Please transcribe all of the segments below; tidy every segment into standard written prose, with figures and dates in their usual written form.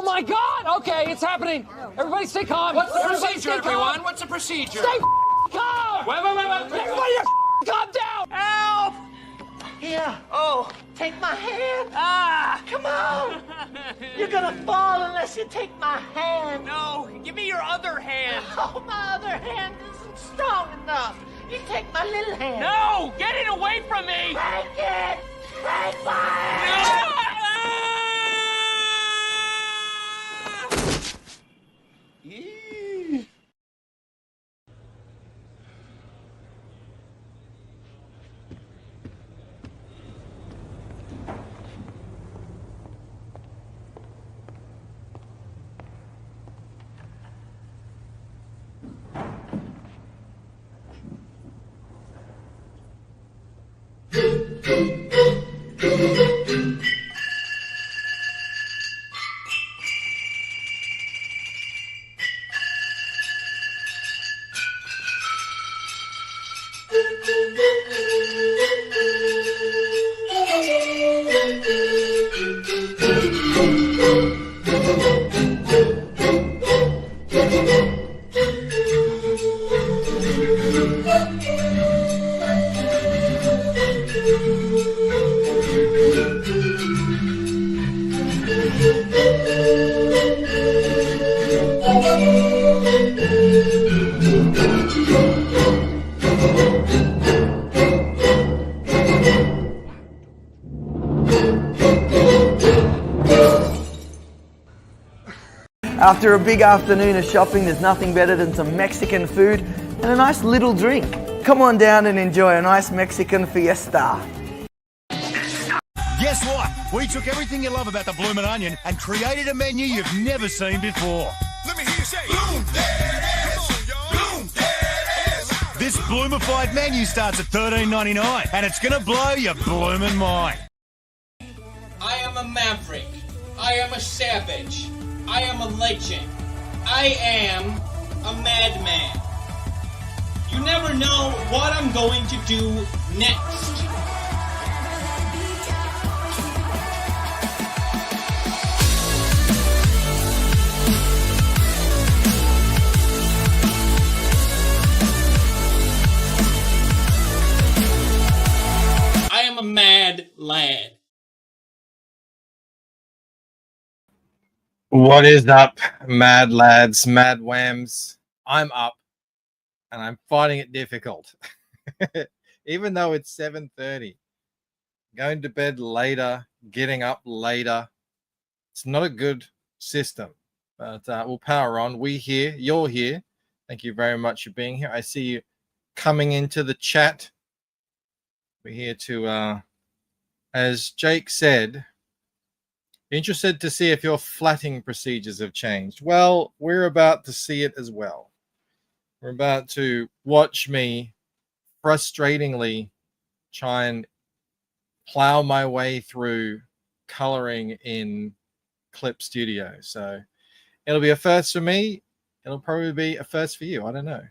my God! Okay, it's happening. Everybody stay calm. What's the Everybody procedure, stay calm. everyone? What's the procedure? Stay calm! Wait. Everybody just calm down! Help! Here, Oh, take my hand. ah! Come on. You're gonna fall unless you take my hand. No, give me your other hand. Oh, my other hand isn't strong enough. You take my little hand. No, get it away from me! Take it. Take mine. Ah! After a big afternoon of shopping, there's nothing better than some Mexican food and a nice little drink. Come on down and enjoy a nice Mexican fiesta. Guess what? We took everything you love about the Bloomin' Onion and created a menu you've never seen before. Let me hear you say, Bloom, there it is. Bloom, there it is. This bloomified menu starts at $13.99 and it's gonna blow your bloomin' mind. I am a maverick. I am a savage. I am a legend. I am a madman. You never know what I'm going to do next. I am a mad lad. What is up, mad lads, mad whams? I'm up, and I'm finding it difficult. Even though it's 7:30, going to bed later, getting up later. It's not a good system, but we'll power on. We here, you're here. Thank you very much for being here. I see you coming into the chat. We're here to, as Jake said, interested to see if your flatting procedures have changed. Well, we're about to see it as well. We're about to watch me frustratingly try and plow my way through coloring in Clip Studio. So it'll be a first for me. It'll probably be a first for you. I don't know.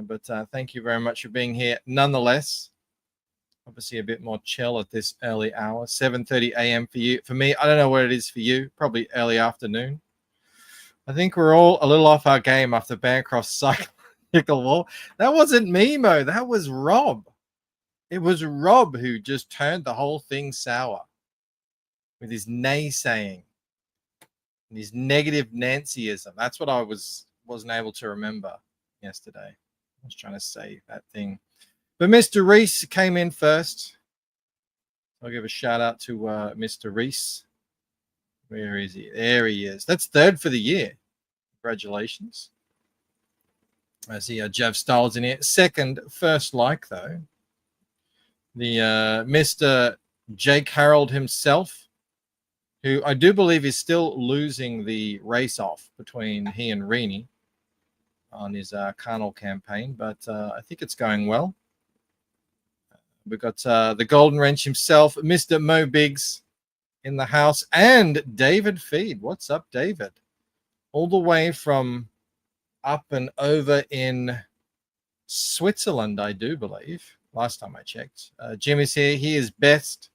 But thank you very much for being here. Nonetheless, obviously a bit more chill at this early hour, 7:30 a.m. for you. For me, I don't know what it is for you. Probably early afternoon. I think we're all a little off our game after Bancroft's psychological wall. That wasn't me, Mo. That was Rob. It was Rob who just turned the whole thing sour with his naysaying and his negative Nancyism. That's what I wasn't able to remember yesterday. I was trying to say that thing. But Mr. Reese came in first. I'll give a shout out to Mr. Reese. Where is he? There he is. That's third for the year. Congratulations. I see Jeff Styles in here. Second, first like, though. The Mr. Jake Harold himself, who I do believe is still losing the race off between he and Reenie on his carnal campaign, but I think it's going well. We've got the Golden Wrench himself, Mr. Mo Biggs in the house, and David Feed. What's up, David? All the way from up and over in Switzerland, I do believe. Last time I checked. Jim is here. He is best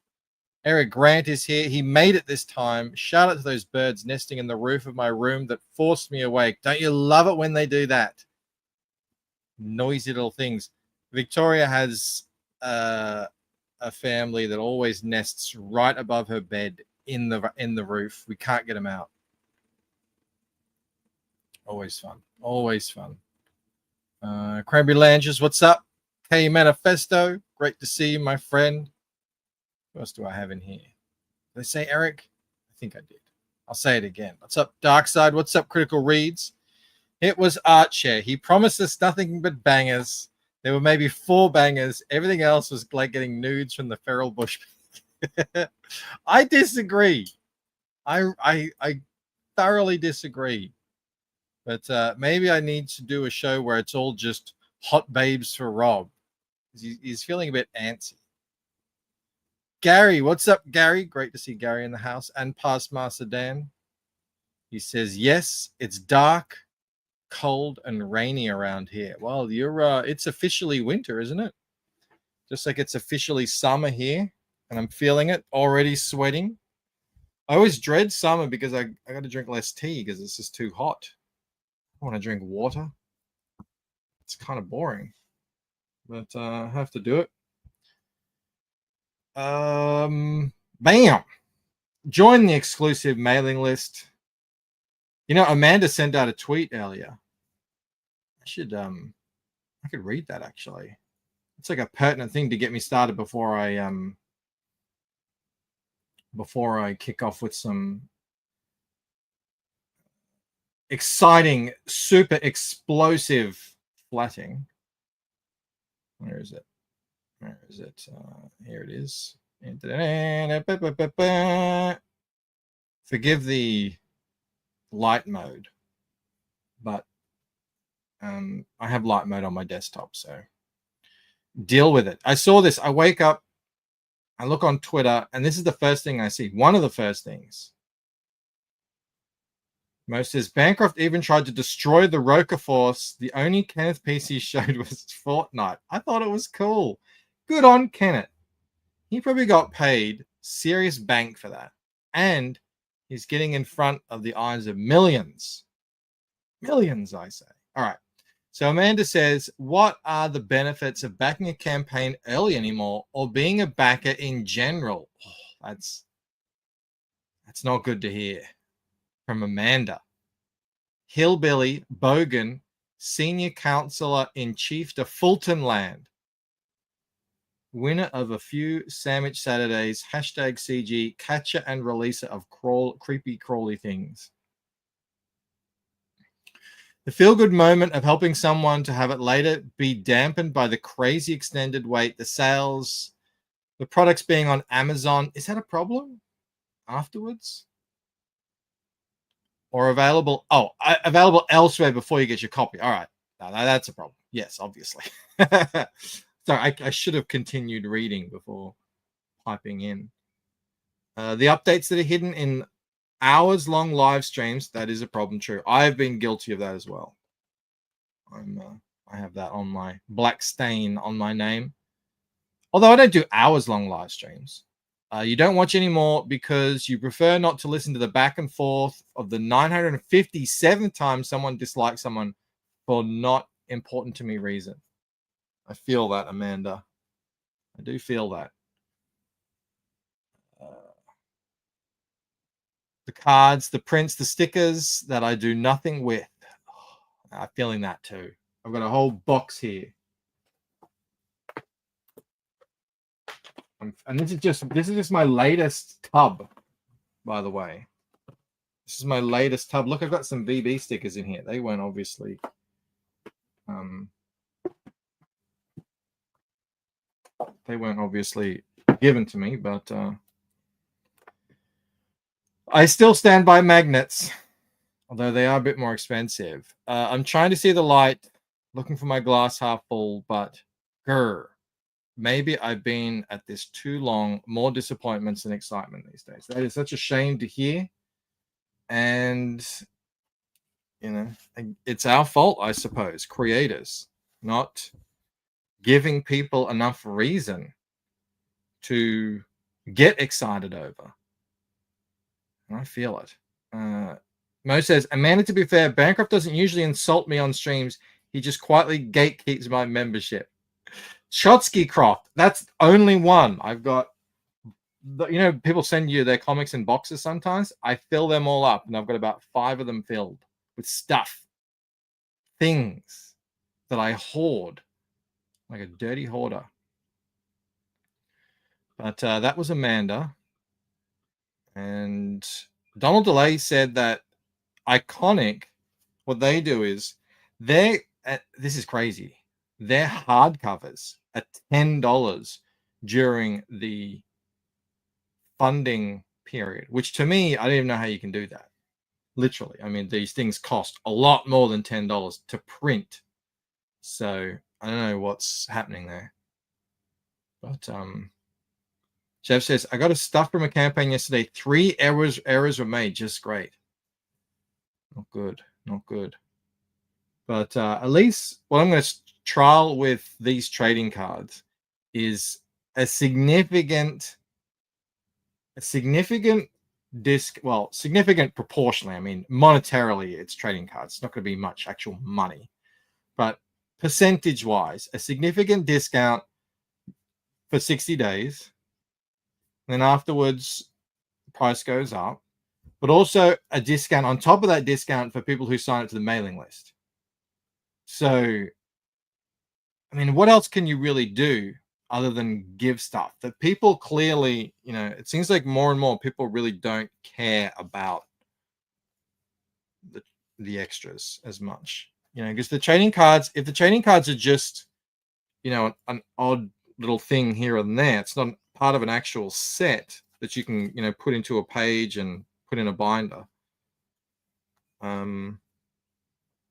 Eric Grant is here. He made it this time. Shout out to those birds nesting in the roof of my room that forced me awake. Don't you love it when they do that? Noisy little things. Victoria has a family that always nests right above her bed in the roof. We can't get them out. Always fun. Always fun. Cranberry Langes, what's up? K Manifesto, great to see you, my friend. What else do I have in here? Did I say Eric? I think I did. I'll say it again. What's up, Darkside? What's up, Critical Reads? It was Artshare. He promised us nothing but bangers. There were maybe 4 bangers. Everything else was like getting nudes from the feral bush. I disagree. I thoroughly disagree. But maybe I need to do a show where it's all just hot babes for Rob. He's feeling a bit antsy. Gary, what's up, Gary? Great to see Gary in the house. And Past Master Dan. He says, yes, it's dark, cold, and rainy around here. Well, it's officially winter, isn't it? Just like it's officially summer here. And I'm feeling it, already sweating. I always dread summer because I got to drink less tea because it's just too hot. I want to drink water. It's kind of boring. But I have to do it. Bam! Join the exclusive mailing list. You know, Amanda sent out a tweet earlier. I could read that actually. It's like a pertinent thing to get me started before I kick off with some exciting, super explosive flatting. Where is it? Where is it? Here it is. Forgive the light mode, but I have light mode on my desktop, so deal with it. I saw this. I wake up, I look on Twitter, and this is the first thing I see. One of the first things. Mo says, Bancroft even tried to destroy the Roker Force. The only Kenneth piece he showed was Fortnite. I thought it was cool. Good on Kenneth. He probably got paid serious bank for that. And he's getting in front of the eyes of millions. Millions, I say. All right. So Amanda says, what are the benefits of backing a campaign early anymore or being a backer in general? Oh, that's not good to hear. From Amanda. Hillbilly Bogan, Senior Counselor in Chief to Fulton Land. Winner of a few Sandwich Saturdays, #CG, catcher and releaser of creepy crawly things. The feel-good moment of helping someone to have it later be dampened by the crazy extended wait, the sales, the products being on Amazon. Is that a problem afterwards? Or available elsewhere before you get your copy. All right. No, that's a problem. Yes, obviously. Sorry, I should have continued reading before piping in. The updates that are hidden in hours-long live streams, that is a problem, true. I've been guilty of that as well. I have that on my black stain on my name. Although I don't do hours-long live streams. You don't watch anymore because you prefer not to listen to the back and forth of the 957 times someone dislikes someone for not important to me reason. I feel that, Amanda. I do feel that. The cards, the prints, the stickers that I do nothing with. I'm feeling that too. I've got a whole box here. And this is just my latest tub, by the way. This is my latest tub. Look, I've got some VB stickers in here. They weren't obviously given to me, but I still stand by magnets, although they are a bit more expensive. I'm trying to see the light, looking for my glass half full, but maybe I've been at this too long. More disappointments than excitement these days. That is such a shame to hear. And, you know, it's our fault, I suppose, creators, not giving people enough reason to get excited over. And I feel it. Mo says, Amanda, to be fair, Bancroft doesn't usually insult me on streams. He just quietly gatekeeps my membership. Shotsky Croft, that's only one. I've got, people send you their comics in boxes sometimes. I fill them all up, and I've got about 5 of them filled with stuff, things that I hoard like a dirty hoarder. But that was Amanda. And Donald DeLay said that Iconic, what they do is this is crazy. Their hardcovers at $10 during the funding period, which to me, I don't even know how you can do that. Literally. I mean, these things cost a lot more than $10 to print. So I don't know what's happening there. But Jeff says, I got a stuff from a campaign yesterday. 3 errors were made. Just great. Not good. Not good. But at least what I'm going to trial with these trading cards is a significant disc. Well, significant proportionally. I mean, monetarily, it's trading cards. It's not going to be much actual money. But percentage-wise, a significant discount for 60 days. Then afterwards, the price goes up. But also a discount on top of that discount for people who sign up to the mailing list. So, I mean, what else can you really do other than give stuff? That people clearly, it seems like more and more people really don't care about the extras as much. Because the trading cards, if the trading cards are just, an odd little thing here and there, it's not part of an actual set that you can, put into a page and put in a binder.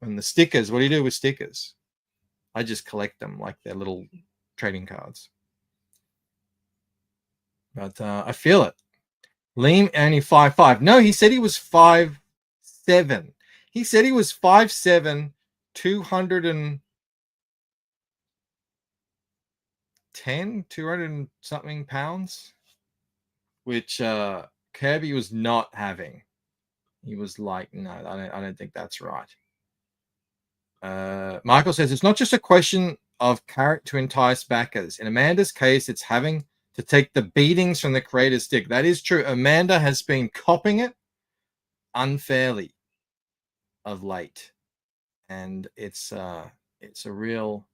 And the stickers, what do you do with stickers? I just collect them like they're little trading cards. But I feel it. Liam only 5'5". No, he said he was 5'7". He said he was 5'7", 210, 200 and something pounds, which Kirby was not having. He was like, no, I don't think that's right. Michael says it's not just a question of carrot to entice backers. In Amanda's case, it's having to take the beatings from the creator's stick. That is true. Amanda has been copping it unfairly of late, and it's a real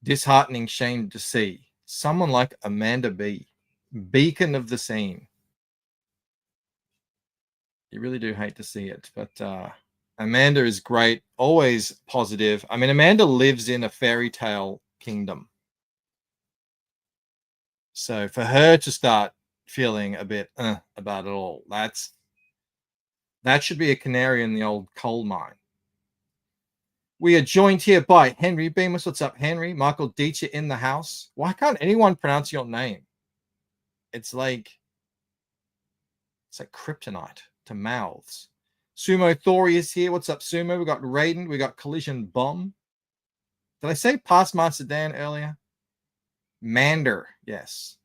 disheartening shame to see someone like Amanda B, beacon of the scene. You really do hate to see it, but Amanda is great, always positive. I mean, Amanda lives in a fairy tale kingdom. So for her to start feeling a bit about it all, that should be a canary in the old coal mine. We are joined here by Henry Bemis. What's up, Henry? Michael Dietcher in the house. Why can't anyone pronounce your name? It's like kryptonite to mouths. Sumo Thori is here. What's up, Sumo? We got Raiden. We got Collision Bomb. Did I say past Master Dan earlier? Mander, yes.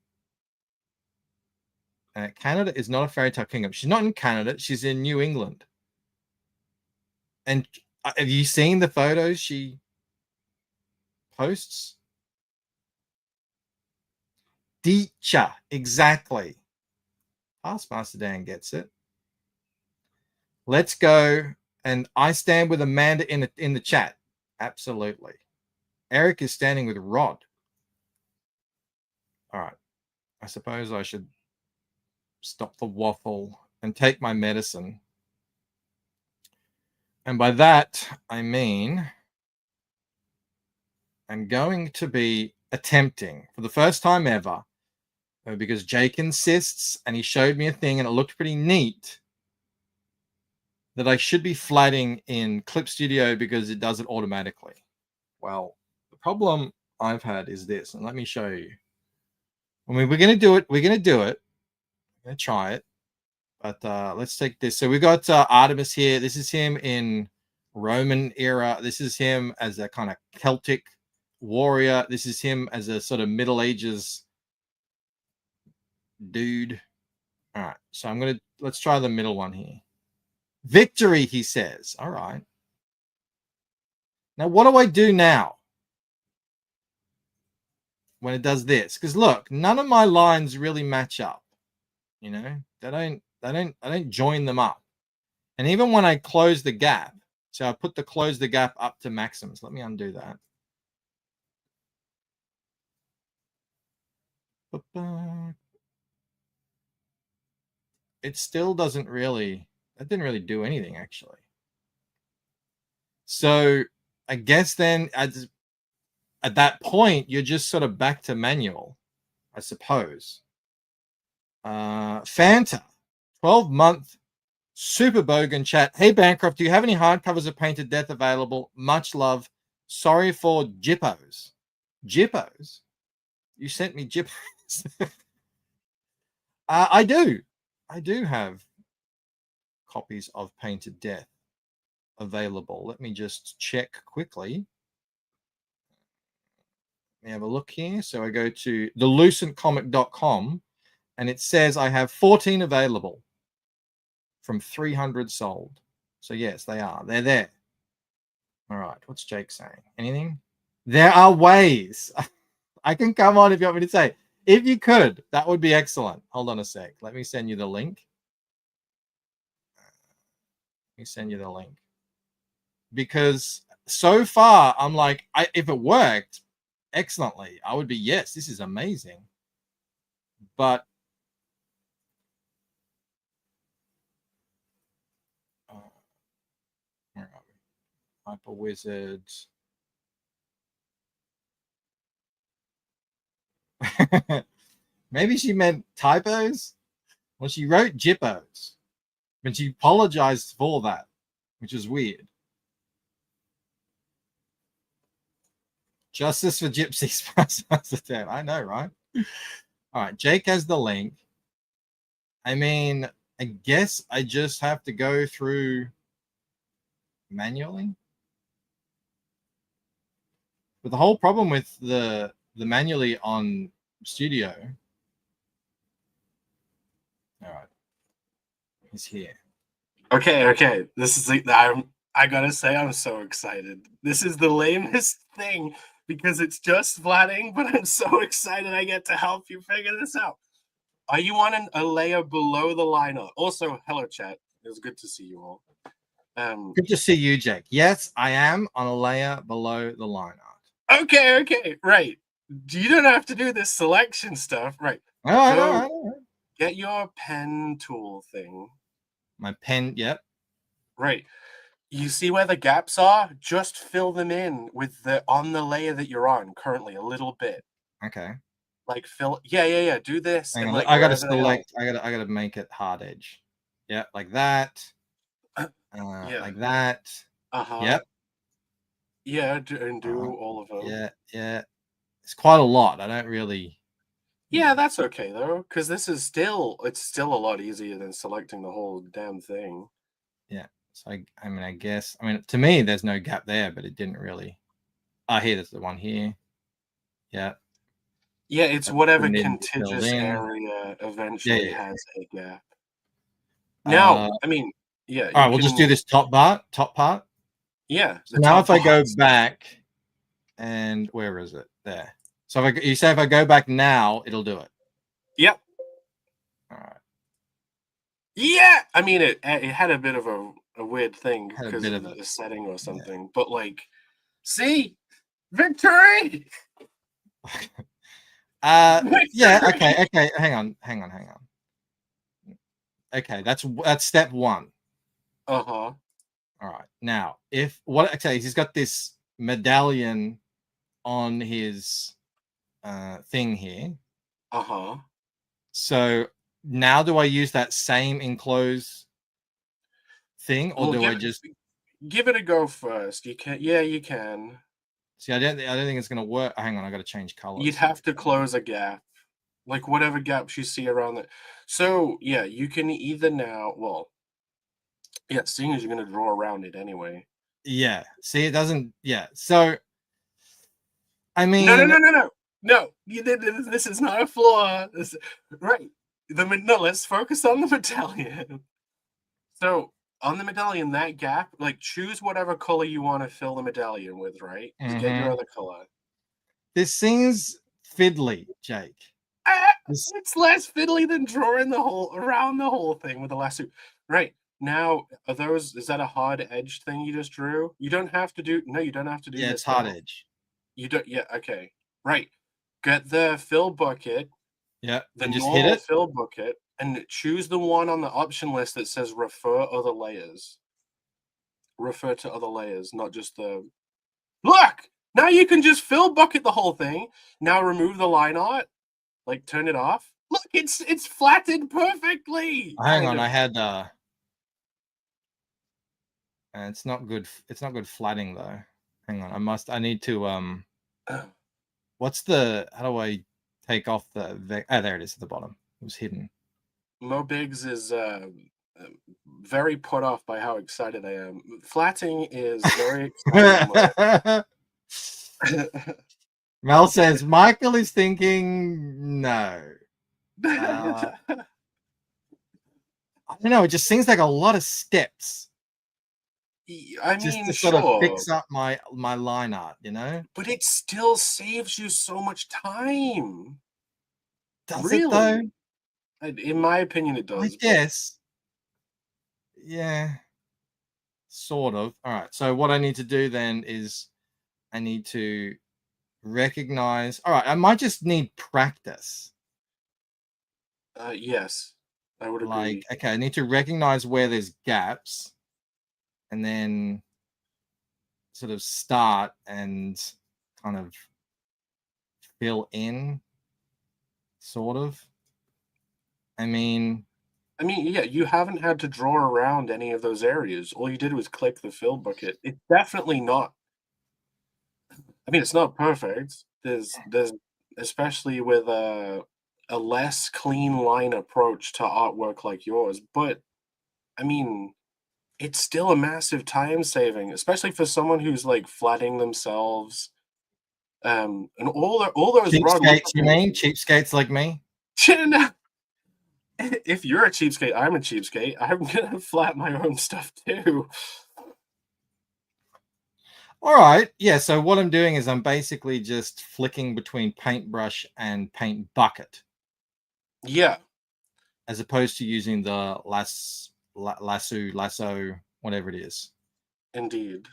Canada is not a fairy tale kingdom. She's not in Canada. She's in New England. And have you seen the photos she posts? Dietcher, exactly. Past Master Dan gets it. Let's go. And I stand with Amanda in the chat. Absolutely. Eric is standing with Rod. All right. I suppose I should stop the waffle and take my medicine. And by that, I mean I'm going to be attempting for the first time ever, because Jake insists, and he showed me a thing and it looked pretty neat, that I should be flatting in Clip Studio because it does it automatically. Well, the problem I've had is this, and let me show you. I mean, we're going to do it. We're going to try it. But let's take this. So we got Artemis here. This is him in Roman era. This is him as a kind of Celtic warrior. This is him as a sort of Middle Ages dude. All right, so let's try the middle one here. Victory, he says. All right. Now, what do I do now when it does this? Because look, none of my lines really match up. You know, I don't join them up. And even when I close the gap, so I put the close the gap up to maximums. Let me undo that. It still doesn't really, that didn't really do anything actually. So I guess then at that point, you're just sort of back to manual, I suppose. Fanta, 12-month Super Bogan chat. Hey, Bancroft, do you have any hardcovers of Painted Death available? Much love. Sorry for Jippos. Jippos? You sent me Jippos. I do. I do have copies of Painted Death available. Let me just check quickly. Let me have a look here. So I go to the LUCENTcomic.com and it says I have 14 available from 300 sold. So yes, they are. They're there. All right. What's Jake saying? Anything? There are ways. I can come on if you want me to say. If you could, that would be excellent. Hold on a sec. Let me send you the link. Let me send you the link. Because so far, I'm like, if it worked excellently, I would be, yes, this is amazing. But where are we? Hyper Wizards. Maybe she meant typos. Well, she wrote Jippos, but she apologized for that, which is weird. Justice for gypsies. I know, right? All right, Jake has the link. I mean, I guess I just have to go through manually. But the whole problem with the manually on Studio. All right, he's here. Okay. This is I gotta say, I'm so excited. This is the lamest thing because it's just flatting, but I'm so excited I get to help you figure this out. Are you on a layer below the line art? Also, hello chat. It was good to see you all. Good to see you, Jake. Yes, I am on a layer below the line art. Okay, right. You don't have to do this selection stuff, right? All right. Get your pen tool thing. My pen, yep. Right. You see where the gaps are? Just fill them in with on the layer that you're on currently a little bit. Okay. Like fill, yeah. Do this. Hang and on, like I gotta select. I gotta make it hard edge. Yeah, like that. Yeah. Like that. Yep. Yeah, and do all of them. Yeah. It's quite a lot. I don't really. Yeah, that's okay though, because it's still a lot easier than selecting the whole damn thing. Yeah. So I guess to me there's no gap there, but it didn't really. Here, there's the one here. Yeah. Yeah, it's whatever contiguous area eventually has a gap. Now, yeah. All right, we'll just do this top part. Yeah. So now if I go back, and where is it? There. So you say if I go back now, it'll do it. Yep. All right. Yeah, it had a bit of a weird thing because of the setting or something, but like, see, victory. Yeah. Okay. Hang on. Okay, that's step one. All right. Now, he's got this medallion on his thing here. So now do I use that same enclose thing, or do I just give it a go first? You can. Yeah, you can. See, I don't think it's gonna work. Hang on, I got to change color. You'd have to close a gap, like whatever gaps you see around it. So yeah, you can either now. Well, yeah, seeing as you're gonna draw around it anyway. Yeah. See, it doesn't. Yeah. So, No. This is not a flaw. Right. No, let's focus on the medallion. So on the medallion, that gap, like choose whatever color you want to fill the medallion with, right? Just get your other color. This seems fiddly, Jake. It's less fiddly than drawing the whole around the whole thing with a lasso. Right. Now, is that a hard edge thing you just drew? You don't have to do you don't have to do Yeah, this. it's hard now. edge. You don't okay. Right. Get the fill bucket. Yeah, The and just normal hit it. fill bucket and choose the one on the option list that says refer other layers. Refer to other layers, not just the look! Now you can just fill bucket the whole thing. Now remove the line art. Like turn it off. Look, it's flattened perfectly. Hang on, I had and it's not good flatting though. Hang on, I need to what's the how do I take off the there it is at the bottom. It was hidden. Mo Biggs is very put off by how excited I am. Flatting is very exciting. Mel says Michael is thinking no. I don't know, it just seems like a lot of steps. I Just mean, to sort of fix up my line art, you know? But it still saves you so much time. Does it though? In my opinion, it does. I guess. Yeah. Sort of. All right. So what I need to do then is I need to recognize. All right. I might just need practice. Yes, I would agree. Like, okay, I need to recognize where there's gaps and then sort of start and kind of fill in, sort of. I mean, yeah, you haven't had to draw around any of those areas. All you did was click the fill bucket. It's definitely not. I mean, it's not perfect. There's especially with a less clean line approach to artwork like yours, but I mean, it's still a massive time saving, especially for someone who's like flatting themselves. And all those cheapskates, you mean? Cheapskates like me? If you're a cheapskate, I'm a cheapskate. I'm gonna flat my own stuff too. All right. Yeah. So what I'm doing is I'm basically just flicking between paintbrush and paint bucket. Yeah. As opposed to using the lasso, whatever it is. Indeed.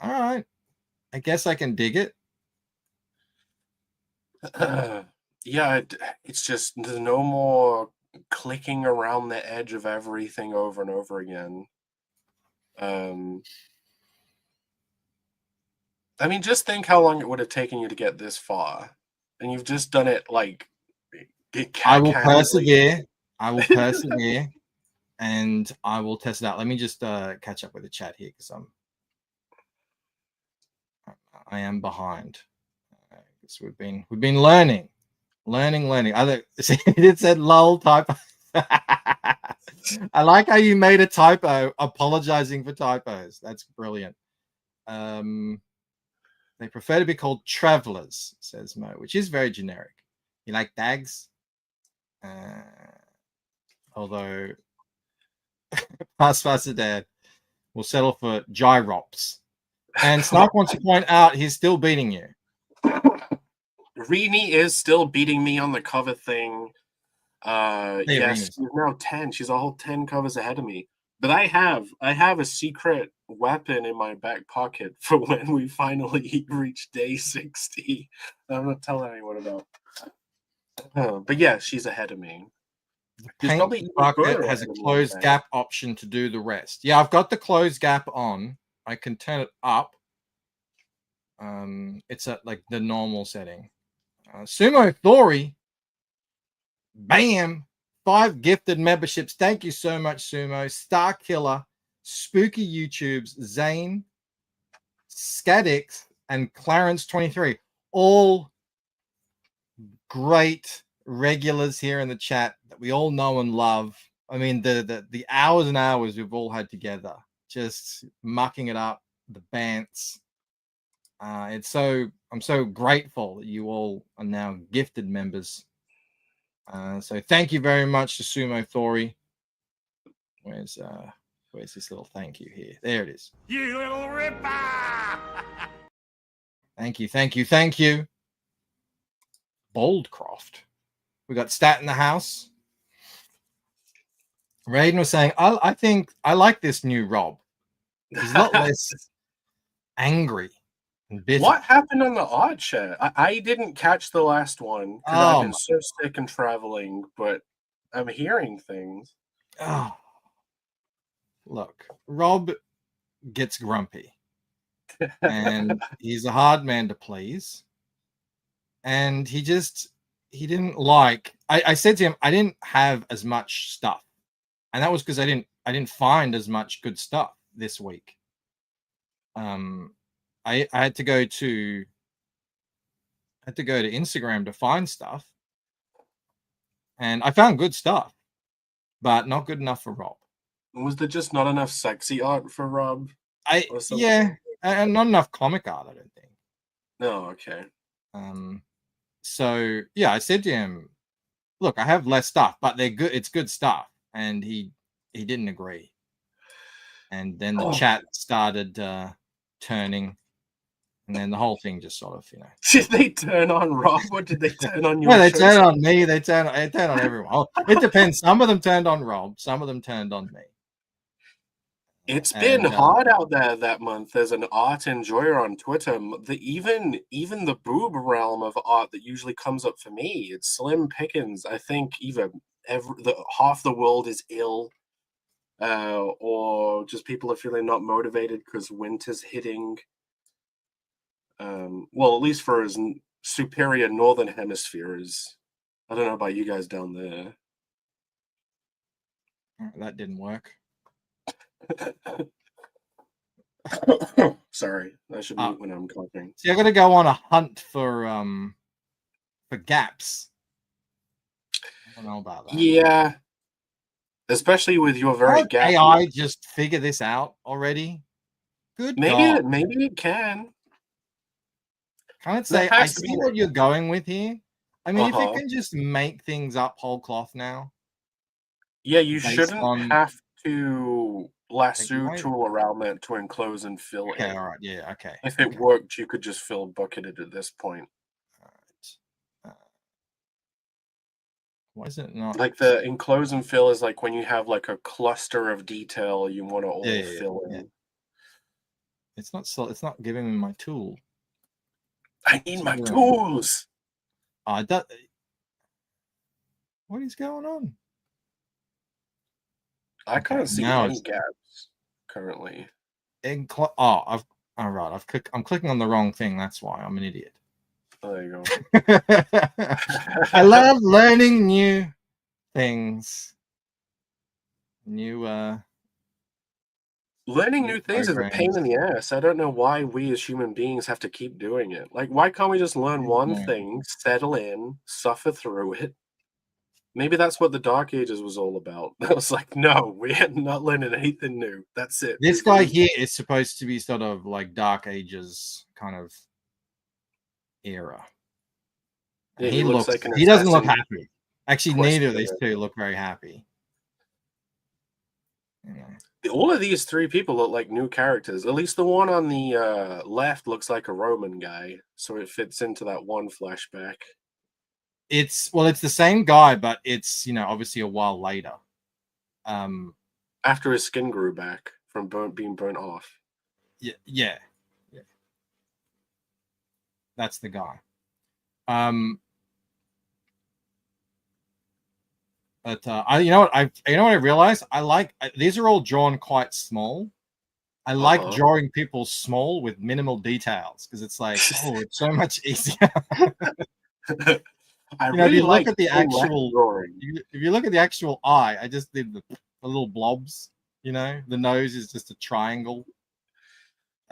All right. I guess I can dig it. Yeah, it's just there's no more clicking around the edge of everything over and over again. I mean, just think how long it would have taken you to get this far, and you've just done it like. I will persevere. I will persevere, and I will test it out. Let me just catch up with the chat here because I am behind. Because we've been learning. It said lull typo. I like how you made a typo apologizing for typos. That's brilliant. They prefer to be called travelers, says Mo, which is very generic. You like dags? Although Faster Dad will settle for gyrops. And Snipe wants to point out he's still beating you. Rini is still beating me on the cover thing. Yes, she's now 10. She's a whole 10 covers ahead of me. But I have a secret weapon in my back pocket for when we finally reach day 60. I'm not telling anyone about. But yeah, she's ahead of me. The paint bucket has a closed gap option to do the rest. Yeah, I've got the closed gap on. I can turn it up. It's at like the normal setting. Sumo Thori, bam, 5 gifted memberships. Thank you so much, Sumo. Star Killer, Spooky YouTubes, Zane, Scadix, and Clarence23. All great regulars here in the chat that we all know and love. I mean, the hours and hours we've all had together, just mucking it up, the bants. I'm so grateful that you all are now gifted members So thank you very much to Sumo Thori. Where's this little thank you here? There it is. You little ripper! Thank you, thank you, thank you. Boldcroft. We got Stat in the house. Raiden was saying, I think I like this new Rob. He's a lot less angry and bitter. What happened on the odd chat? I didn't catch the last one because I've been so sick and traveling, but I'm hearing things. Oh. Look, Rob gets grumpy. And he's a hard man to please. And he didn't like. I said to him, I didn't have as much stuff. And that was because I didn't find as much good stuff this week. I had to go to Instagram to find stuff, and I found good stuff, but not good enough for Rob. Was there just not enough sexy art for Rob? Yeah, and not enough comic art, I don't think. No, okay. So yeah, I said to him, look, I have less stuff, but they're good. It's good stuff. And he didn't agree. And then the chat started turning, and then the whole thing just sort of, Did they turn on Rob, or did they turn on you? Well, they turn on me. They turn on everyone. It depends. Some of them turned on Rob. Some of them turned on me. It's been hard out there that month. There's an art enjoyer on Twitter. Even the boob realm of art that usually comes up for me, it's slim pickings. I think either half the world is ill, or just people are feeling not motivated because winter's hitting. Well, at least for as superior northern hemisphere is. I don't know about you guys down there. That didn't work. Sorry, I should mute when I'm coughing. See, I got to go on a hunt for gaps. I don't know about that. Yeah, especially with your very gap. AI just figure this out already. Good. Maybe it can. Can it say? I see what you're going with here. I mean, if it can just make things up whole cloth now. Yeah, you shouldn't have to lasso tool around it to enclose and fill in. Okay, all right, yeah, okay. If it worked, you could just fill bucketed at this point. All right. Why is it not? Like the enclose and fill is like when you have like a cluster of detail you want to all fill in. Yeah. It's not giving me my tool. I need my tools. What is going on? I can't see any gaps currently. I'm clicking on the wrong thing. That's why I'm an idiot. There you go. I love learning new things. Learning new things is a pain in the ass. I don't know why we as human beings have to keep doing it. Like, why can't we just learn one thing, settle in, suffer through it? Maybe that's what the Dark Ages was all about. I was like, no, we're not learning anything new. That's it. This guy here is supposed to be sort of like Dark Ages kind of era. Yeah, he doesn't look happy. Actually, neither of these two look very happy. Yeah. All of these three people look like new characters. At least the one on the left looks like a Roman guy, so it fits into that one flashback. It's the same guy, but it's obviously a while later. After his skin grew back from being burnt off. Yeah. That's the guy. But you know what I realized? These are all drawn quite small. I like drawing people small with minimal details because it's like, it's so much easier. If you look at the actual eye, I just did the little blobs. The nose is just a triangle.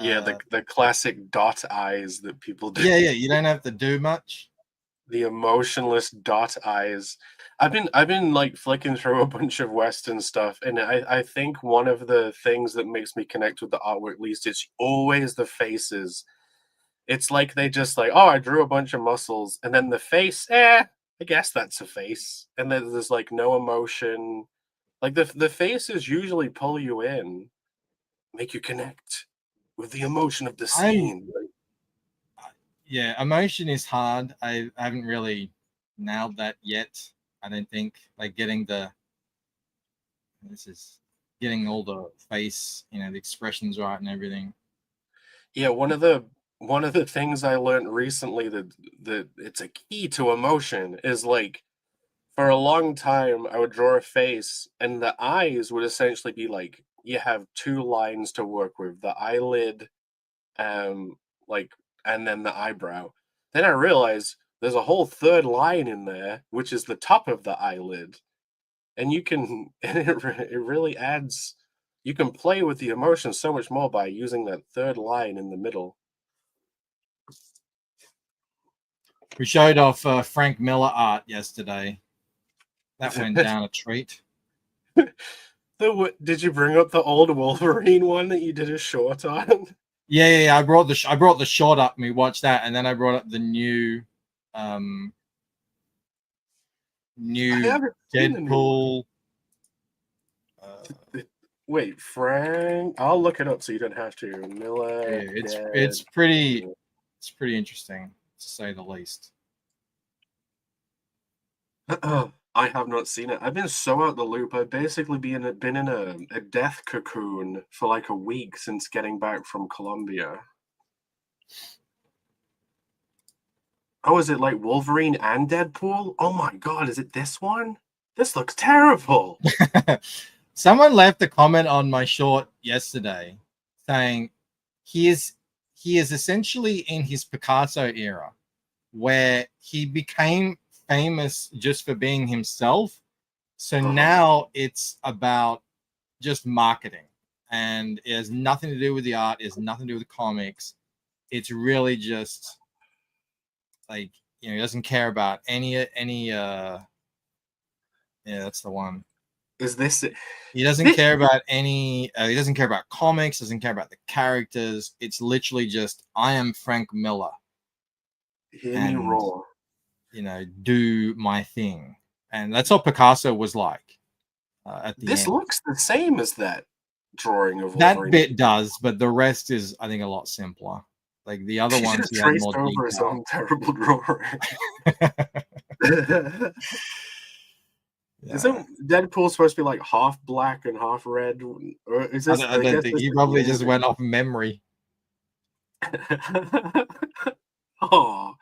Yeah, the classic dot eyes that people do. Yeah, you don't have to do much. The emotionless dot eyes. I've been like flicking through a bunch of Western stuff, and I think one of the things that makes me connect with the artwork least is always the faces. It's like they just like, I drew a bunch of muscles, and then the face, it I guess that's a face. And then there's like no emotion. Like the faces usually pull you in, make you connect with the emotion of the scene. Yeah, emotion is hard. I haven't really nailed that yet. I don't think like getting all the face, the expressions right and everything. Yeah, one of the things I learned recently that it's a key to emotion is like for a long time I would draw a face and the eyes would essentially be like you have two lines to work with, the eyelid like and then the eyebrow. Then I realized there's a whole third line in there, which is the top of the eyelid. And you can and it really adds you can play with the emotion so much more by using that third line in the middle. We showed off Frank Miller art yesterday. That went down a treat. Did you bring up the old Wolverine one that you did a short on? Yeah. I brought the short up and we watched that, and then I brought up the new Deadpool. Wait, Frank. I'll look it up so you don't have to. Miller. Yeah, it's pretty interesting to say the least. I have not seen it. I've been so out the loop. I've basically been in a death cocoon for like a week since getting back from Colombia. Oh, is it like Wolverine and Deadpool? Oh my god, is it this one? This looks terrible. Someone left a comment on my short yesterday saying he is essentially in his Picasso era where he became famous just for being himself. So now it's about just marketing, and it has nothing to do with the art, it has nothing to do with the comics. It's really just like, he doesn't care about any yeah, that's the one. Is this it? He doesn't care about he doesn't care about comics, doesn't care about the characters. It's literally just, I am Frank Miller. Hear me roar. Do my thing. And that's what Picasso was like at the This end. looks the same as that drawing of That Wolverine. bit does, but the rest is, I think, a lot simpler. Like the other ones, he had more over his own terrible drawing. Yeah. Isn't Deadpool supposed to be like half black and half red? Or is this? I don't think he probably just went off memory. Oh,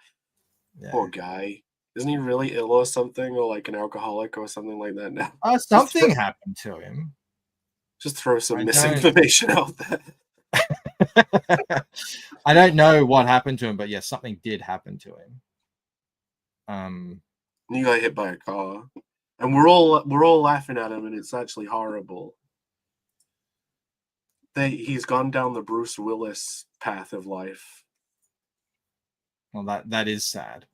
yeah. Poor guy. Isn't he really ill or something, or like an alcoholic or something like that now? Something happened to him. Just throw some misinformation out there. I don't know what happened to him, but yeah, something did happen to him. He got hit by a car, and we're all laughing at him, and it's actually horrible. He's gone down the Bruce Willis path of life. Well, that is sad.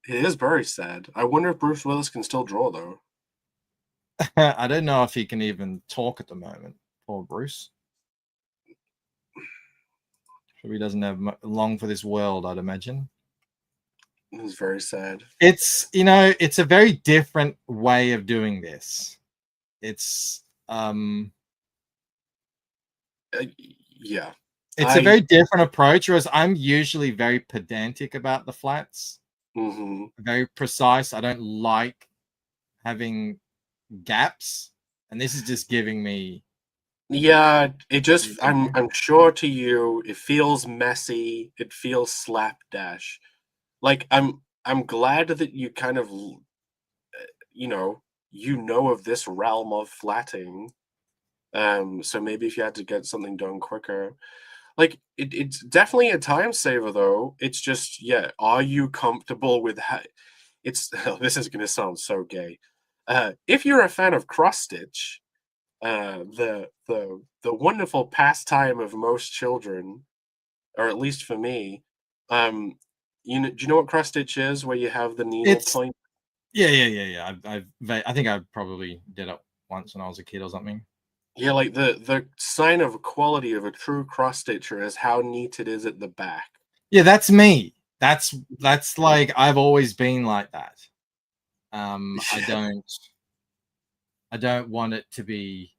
It is very sad. I wonder if Bruce Willis can still draw, though. I don't know if he can even talk at the moment. Poor Bruce. He doesn't have long for this world, I'd imagine. It's very sad. It's it's a very different way of doing this. It's yeah. It's a very different approach, whereas I'm usually very pedantic about the flats. Mm-hmm. Very precise. I don't like having gaps, and this is just giving me. Yeah, it just I'm sure to you it feels messy. It feels slapdash. Like I'm glad that you kind of of this realm of flatting. So maybe if you had to get something done quicker. Like it's definitely a time saver though. It's just, yeah, are you comfortable with this is gonna sound so gay. If you're a fan of cross stitch, the wonderful pastime of most children, or at least for me, do you know what cross stitch is? Where you have the needle point. Yeah. I think I probably did it once when I was a kid or something. Yeah, like the sign of quality of a true cross stitcher is how neat it is at the back. Yeah, that's me. That's like I've always been like that. I don't want it to be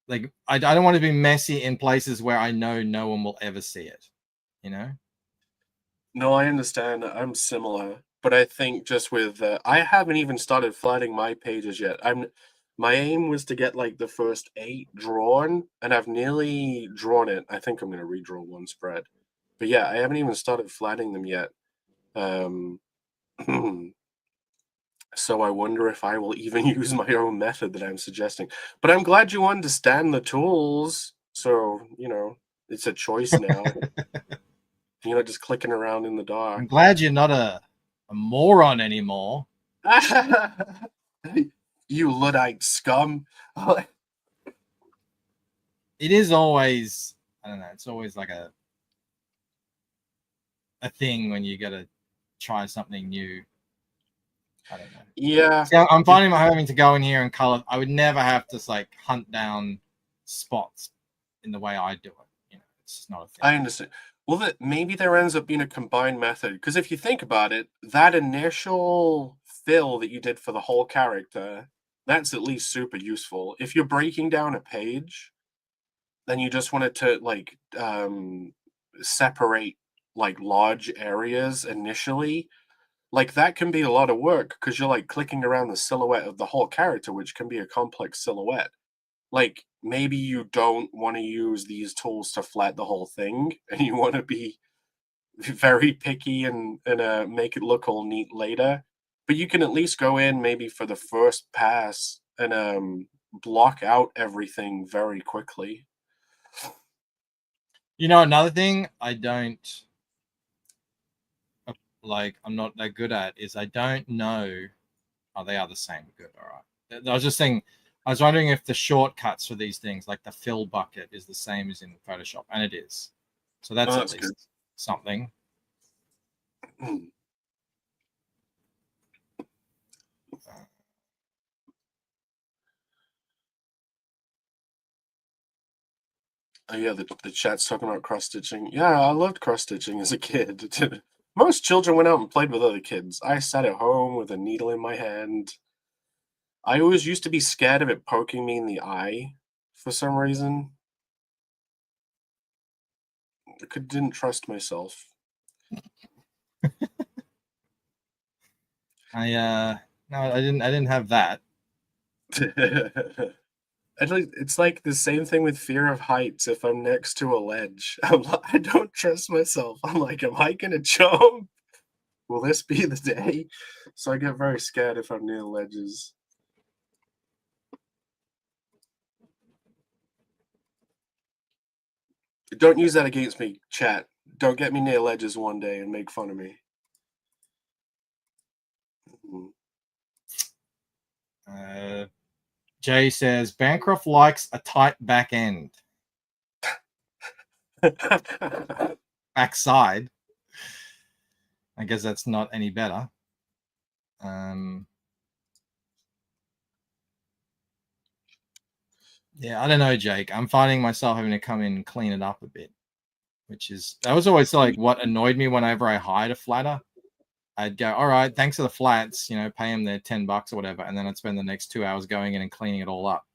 like I don't want it to be messy in places where I know no one will ever see it. You know? No, I understand. I'm similar, but I think just with I haven't even started flatting my pages yet. My aim was to get like the first 8 drawn, and I've nearly drawn it. I think I'm going to redraw one spread, but yeah, I haven't even started flatting them yet. Um, so I wonder if I will even use my own method that I'm suggesting. But I'm glad you understand the tools, so it's a choice now. You're not just clicking around in the dark. I'm glad you're not a moron anymore. You Luddite scum. It is always, I don't know, it's always like a thing when you got to try something new. I don't know. Yeah. See, I'm finding my having to go in here and color. I would never have to like hunt down spots in the way I do it. It's just not a thing. I understand. Well, maybe there ends up being a combined method, because if you think about it, that initial fill that you did for the whole character, that's at least super useful. If you're breaking down a page, then you just wanted to like separate like large areas initially. Like that can be a lot of work because you're like clicking around the silhouette of the whole character, which can be a complex silhouette. Like maybe you don't want to use these tools to flat the whole thing, and you want to be very picky and make it look all neat later. But you can at least go in maybe for the first pass and block out everything very quickly. Another thing I don't like, I'm not that good at, is I don't know. Oh, they are the same. Good. All right. I was just saying, I was wondering if the shortcuts for these things, like the fill bucket, is the same as in Photoshop, and it is. So that's at least good. Something. Oh yeah, the chat's talking about cross stitching. Yeah, I loved cross stitching as a kid. Most children went out and played with other kids. I sat at home with a needle in my hand. I always used to be scared of it poking me in the eye for some reason. Didn't trust myself. No, I didn't have that. It's like the same thing with fear of heights. If I'm next to a ledge, I don't trust myself. I'm like, am I gonna jump? Will this be the day? So I get very scared if I'm near ledges. Don't use that against me, chat. Don't get me near ledges one day and make fun of me. Jay says Bancroft likes a tight back end. Backside. I guess that's not any better. Yeah, I don't know, Jake. I'm finding myself having to come in and clean it up a bit, that was always like what annoyed me whenever I hired a flatter. I'd go, all right, thanks for the flats, pay them their $10 or whatever, and then I'd spend the next 2 hours going in and cleaning it all up.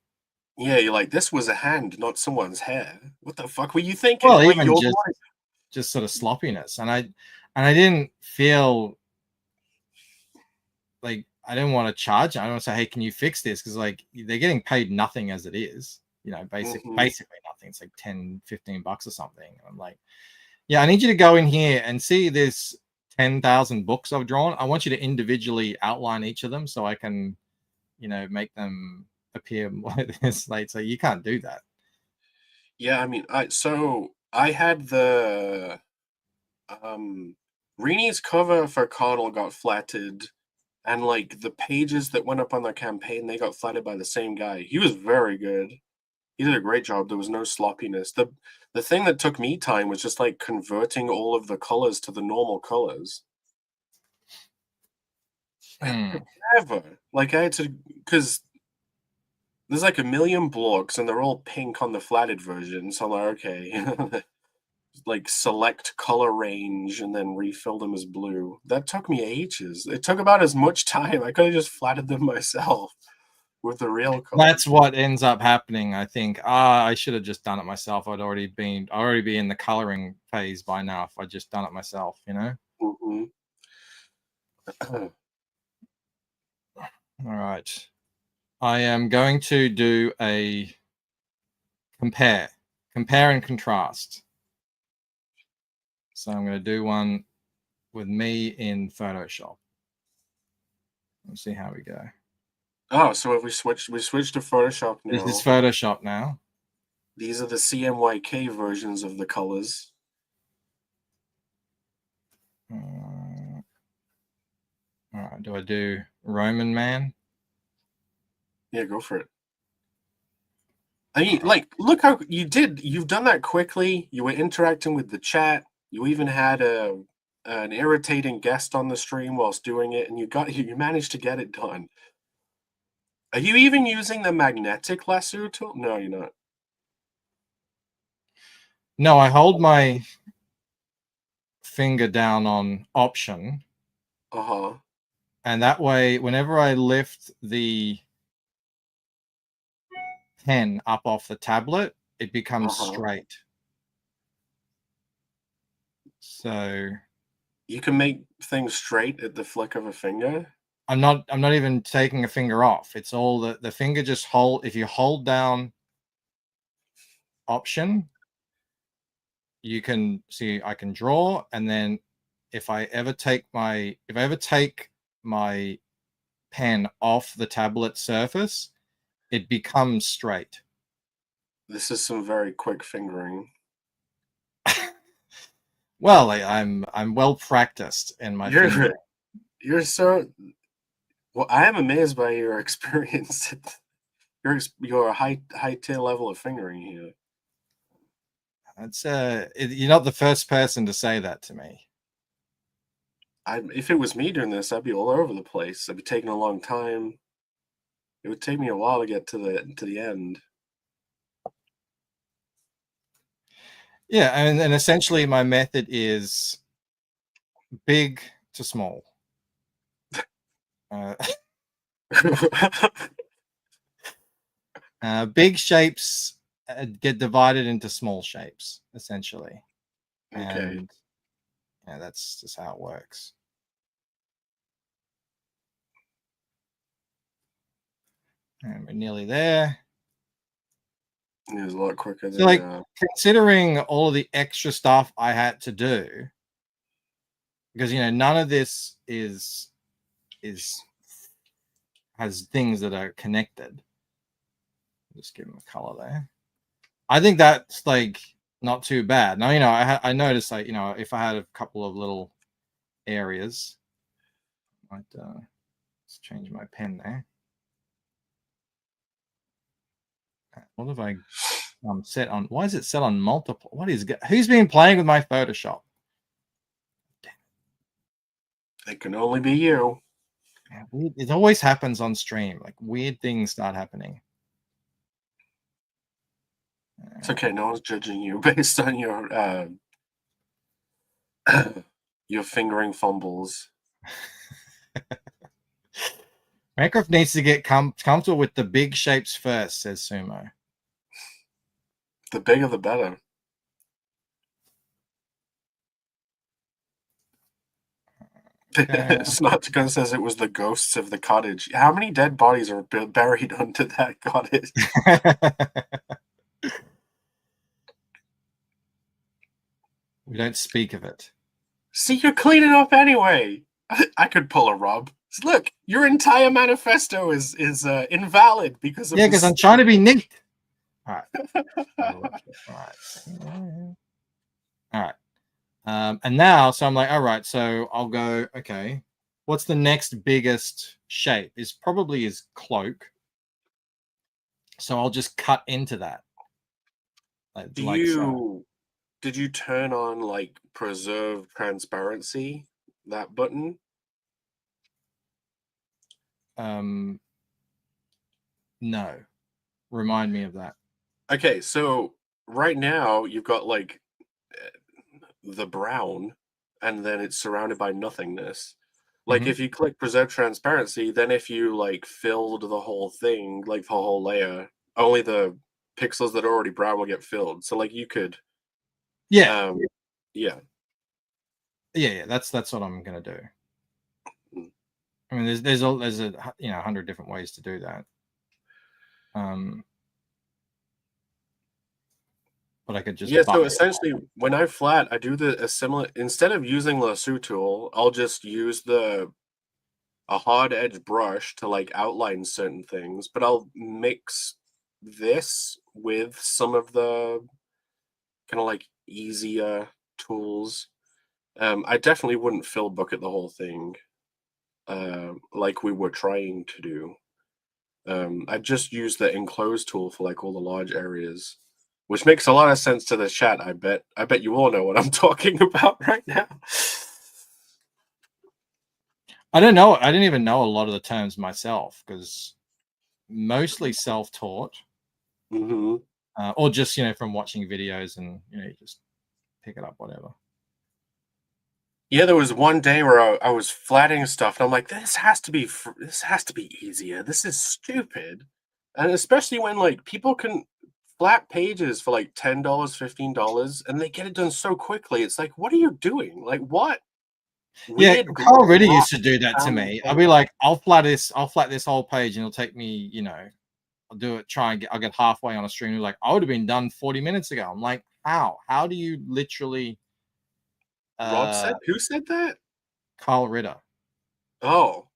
Yeah, you're like, this was a hand, not someone's hair. What the fuck were you thinking? Well, even just sort of sloppiness, and I didn't feel like I didn't want to charge. I don't want to say, hey, can you fix this? Because like they're getting paid nothing as it is, basically nothing. It's like $10, $15 or something. And I'm like, yeah, I need you to go in here and see this 10,000 books I've drawn. I want you to individually outline each of them so I can, make them appear like this. Like, so you can't do that. Yeah, I mean, I had the Rini's cover for Connell got flatted, and like the pages that went up on their campaign, they got flatted by the same guy. He was very good. He did a great job. There was no sloppiness. The thing that took me time was just like converting all of the colors to the normal colors. Never. Like I had to, because there's like a million blocks and they're all pink on the flatted version. So I'm like, okay. like select color range and then refill them as blue. That took me ages. It took about as much time. I could have just flatted them myself with the real color. That's what ends up happening, I think. I should have just done it myself. I'd already be in the coloring phase by now if I'd just done it myself, you know? Mhm. All right. I am going to do a compare and contrast. So I'm going to do one with me in Photoshop. Let's see how we go. Oh, so if we switched to Photoshop now. This is Photoshop now. These are the CMYK versions of the colors. All right, do I do Roman Man? Yeah, go for it. I mean, like, look how you've done that quickly. You were interacting with the chat. You even had an irritating guest on the stream whilst doing it, and you managed to get it done. Are you even using the magnetic lasso tool? No, you're not. No, I hold my finger down on Option. Uh-huh. And that way, whenever I lift the pen up off the tablet, it becomes straight. So you can make things straight at the flick of a finger. I'm not even taking a finger off. It's all the finger just if you hold down Option, you can see I can draw, and then if I ever take my pen off the tablet surface, it becomes straight. This is some very quick fingering. Well, I'm well practiced in my fingering. You're so well. I am amazed by your experience. Your high level of fingering here. It's you're not the first person to say that to me. If it was me doing this, I'd be all over the place. I'd be taking a long time. It would take me a while to get to the end. Yeah, and essentially my method is big to small. Big shapes get divided into small shapes, essentially. Okay. And yeah, that's just how it works. And we're nearly there. It was a lot quicker than So, like, considering all of the extra stuff I had to do, because none of this has things that are connected. Just give them a color there. I think that's like not too bad. Now, I noticed, like, if I had a couple of little areas, let's change my pen there. What have I set on? Why is it set on multiple? Who's been playing with my Photoshop? It can only be you. It always happens on stream. Like, weird things start happening. It's okay. No one's judging you based on your your fingering fumbles. Minecraft needs to get comfortable with the big shapes first, says Sumo. The bigger, the better. Snotgun says it was the ghosts of the cottage. How many dead bodies are buried under that cottage? We don't speak of it. See, you're cleaning up anyway. I could pull a Rob. Look, your entire manifesto is invalid because of because I'm trying to be neat. All right. All right. And now, so I'm like, all right, so I'll go, okay, what's the next biggest shape? Is probably his cloak. So I'll just cut into that. Did you turn on, like, preserve transparency, that button? No. Remind me of that. Okay, so right now you've got, like, the brown, and then it's surrounded by nothingness. Like Mhm. if you click preserve transparency, then if you like filled the whole thing, like the whole layer, only the pixels that are already brown will get filled. So like you could, Yeah, yeah. yeah. That's what I'm gonna do. Mm. I mean, there's a 100 different ways to do that. But I could just Yeah, so bucket. essentially, when I flat, I do a similar. Instead of using lasso tool, I'll just use a hard edge brush to like outline certain things, but I'll mix this with some of the kind of like easier tools. I definitely wouldn't fill bucket the whole thing, like we were trying to do. I just use the enclose tool for like all the large areas, which makes a lot of sense to the chat. I bet you all know what I'm talking about right now. I don't know. I didn't even know a lot of the terms myself because mostly self-taught, Hmm. or just from watching videos and you just pick it up, whatever. Yeah, there was one day where I was flatting stuff, and I'm like, this has to be easier. This is stupid, and especially when like people can flat pages for like $10, $15, and they get it done so quickly. It's like, what are you doing? Like, what Yeah, weird Carl Ritter rock used to do that to found me. I'll thing? be like, I'll flat this whole page, and it'll take me, I'll do it. I'll get halfway on a stream. Like, I would have been done 40 minutes ago. I'm like, how? How do you literally? Rob said, who said that? Carl Ritter. Oh,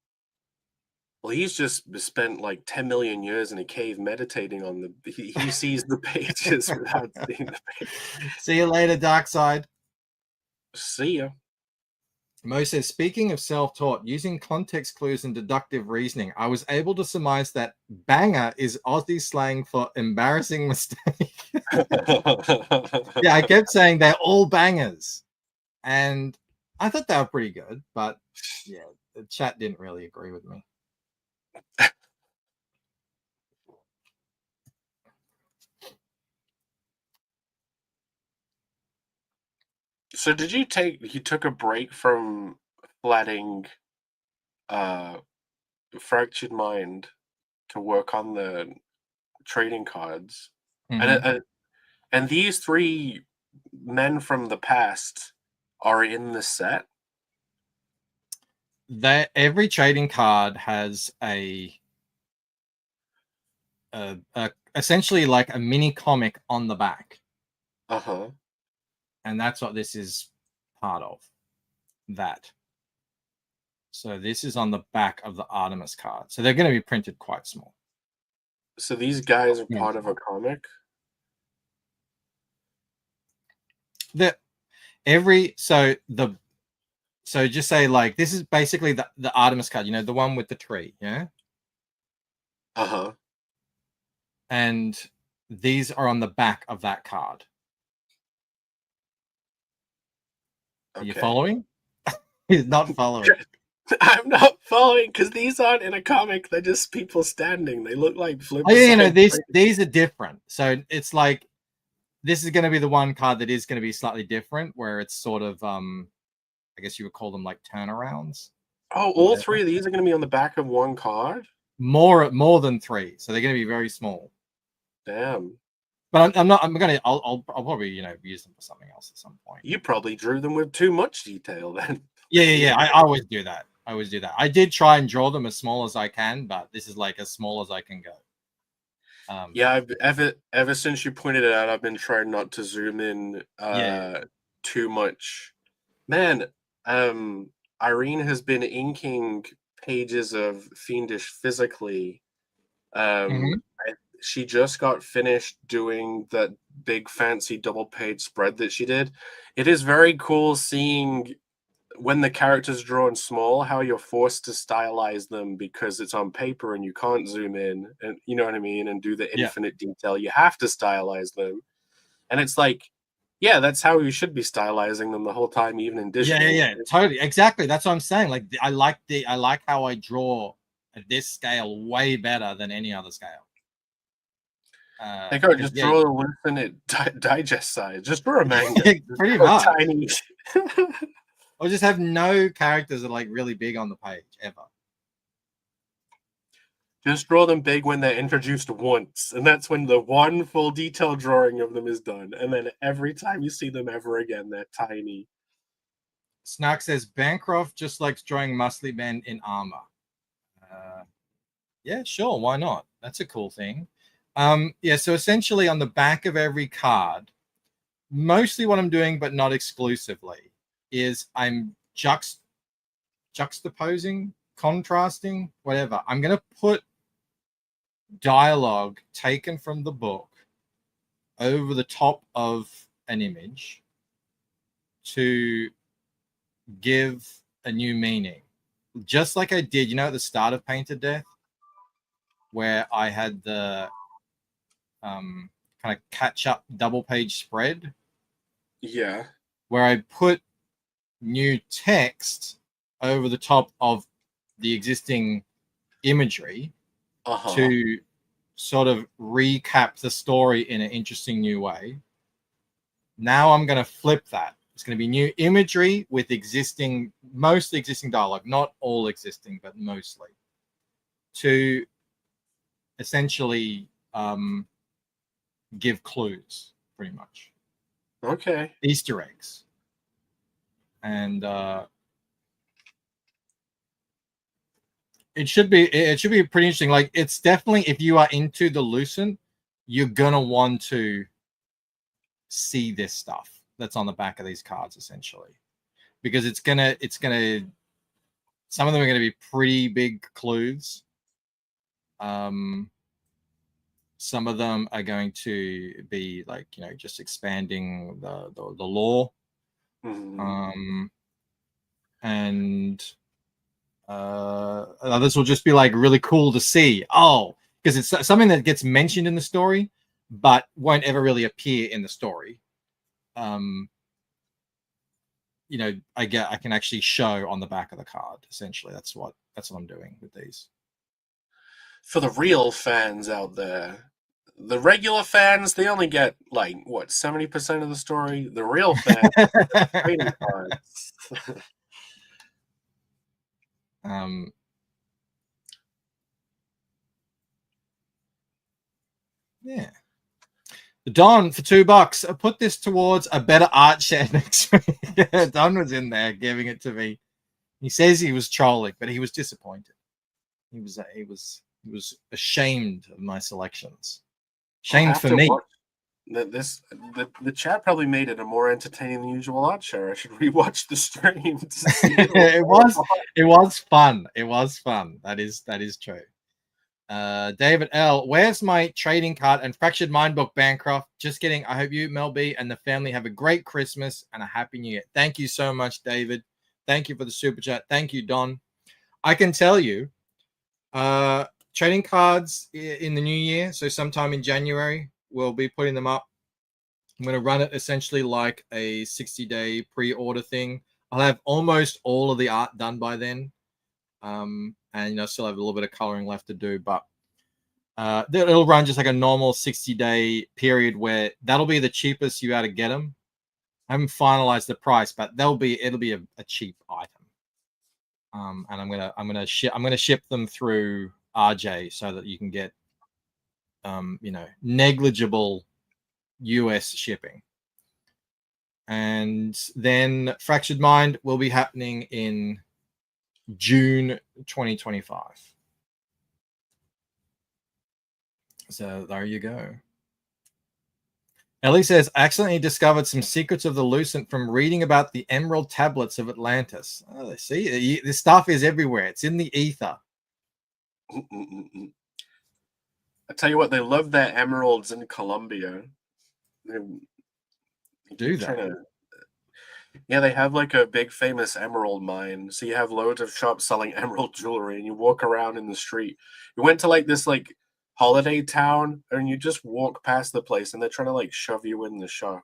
well, he's just spent like 10 million years in a cave meditating on the. He sees the pages without seeing the page. See you later, Dark Side. See ya. Mo says, speaking of self-taught, using context clues and deductive reasoning, I was able to surmise that banger is Aussie slang for embarrassing mistake. Yeah, I kept saying they're all bangers. And I thought they were pretty good, but yeah, the chat didn't really agree with me. So did you took a break from flatting Fractured Mind to work on the trading cards? Mm-hmm. And these three men from the past are in the set? That every trading card has essentially like a mini comic on the back. Uh-huh. And that's what this is part of. That. So this is on the back of the Artemis card. So they're going to be printed quite small. So these guys are part of a comic? So just say like this is basically the Artemis card, the one with the tree, yeah? Uh-huh. And these are on the back of that card. Are you following? He's not following. I'm not following because these aren't in a comic. They're just people standing. They look like flip. Oh, yeah, these are different. So it's like this is going to be the one card that is going to be slightly different, where it's sort of I guess you would call them like turnarounds. Oh, all three of these are going to be on the back of one card? More than three, so they're going to be very small. Damn. But I'll probably use them for something else at some point. You probably drew them with too much detail then. Yeah. I always do that. I did try and draw them as small as I can, but this is like as small as I can go. Yeah, ever since you pointed it out, I've been trying not to zoom in too much. Man, Irene has been inking pages of Fiendish Physically. She just got finished doing that big fancy double page spread that she did. It is very cool seeing when the characters drawn small, how you're forced to stylize them because it's on paper and you can't zoom in, and you know what I mean, and do the infinite detail. You have to stylize them, and it's like, yeah, that's how you should be stylizing them the whole time, even in digital. Yeah, totally, exactly. That's what I'm saying. Like, I like how I draw at this scale way better than any other scale. They go just Yeah, draw the LUCENT digest size. Just draw a manga. pretty Draw much. tiny. Or just have no characters that are like really big on the page ever. Just draw them big when they're introduced once, and that's when the one full detail drawing of them is done. And then every time you see them ever again, they're tiny. Snark says Bancroft just likes drawing muscly men in armor. Yeah, sure, why not? That's a cool thing. Yeah, so essentially on the back of every card, mostly what I'm doing, but not exclusively, is I'm juxtaposing, contrasting, whatever. I'm going to put dialogue taken from the book over the top of an image to give a new meaning. Just like I did, at the start of Painted Death, where I had the kind of catch-up double-page spread. Yeah. Where I put new text over the top of the existing imagery to sort of recap the story in an interesting new way. Now I'm going to flip that. It's going to be new imagery with mostly existing dialogue, not all existing, but mostly, to essentially give clues, pretty much. Okay. Easter eggs. And it should be pretty interesting. Like, it's definitely, if you are into the Lucent, you're gonna want to see this stuff that's on the back of these cards, essentially, because it's gonna some of them are gonna be pretty big clues. Some of them are going to be like, just expanding the lore. And others will just be like really cool to see. Oh, because it's something that gets mentioned in the story, but won't ever really appear in the story. I can actually show on the back of the card. Essentially, that's what I'm doing with these. For the real fans out there, the regular fans, they only get 70% of the story. The real fans, trading cards. Yeah. Don, for $2, put this towards a better art share next week. Don was in there giving it to me. He says he was trolling, but he was disappointed. He was ashamed of my selections. Shamed for me. The chat probably made it a more entertaining than usual art share. I should rewatch the stream to see it was fun. It was fun. That is true. David L, where's my trading card and Fractured Mind book, Bancroft? Just kidding. I hope you, Mel B, and the family have a great Christmas and a happy New Year. Thank you so much, David. Thank you for the super chat. Thank you, Don. I can tell you, trading cards in the new year, so sometime in January, we'll be putting them up. I'm going to run it essentially like a 60-day pre-order thing. I'll have almost all of the art done by then. And still have a little bit of coloring left to do, but it'll run just like a normal 60-day period where that'll be the cheapest you ought to get them. I haven't finalized the price, but it'll be a cheap item. And I'm gonna ship them through RJ so that you can get negligible US shipping. And then Fractured Mind will be happening in June 2025. So there you go. Ellie says, I accidentally discovered some secrets of the Lucent from reading about the Emerald Tablets of Atlantis. Oh, see, this stuff is everywhere. It's in the ether. I tell you what, they love their emeralds in Colombia. Do they? Yeah, they have like a big famous emerald mine. So you have loads of shops selling emerald jewelry, and you walk around in the street. You went to this holiday town, and you just walk past the place, and they're trying to shove you in the shop.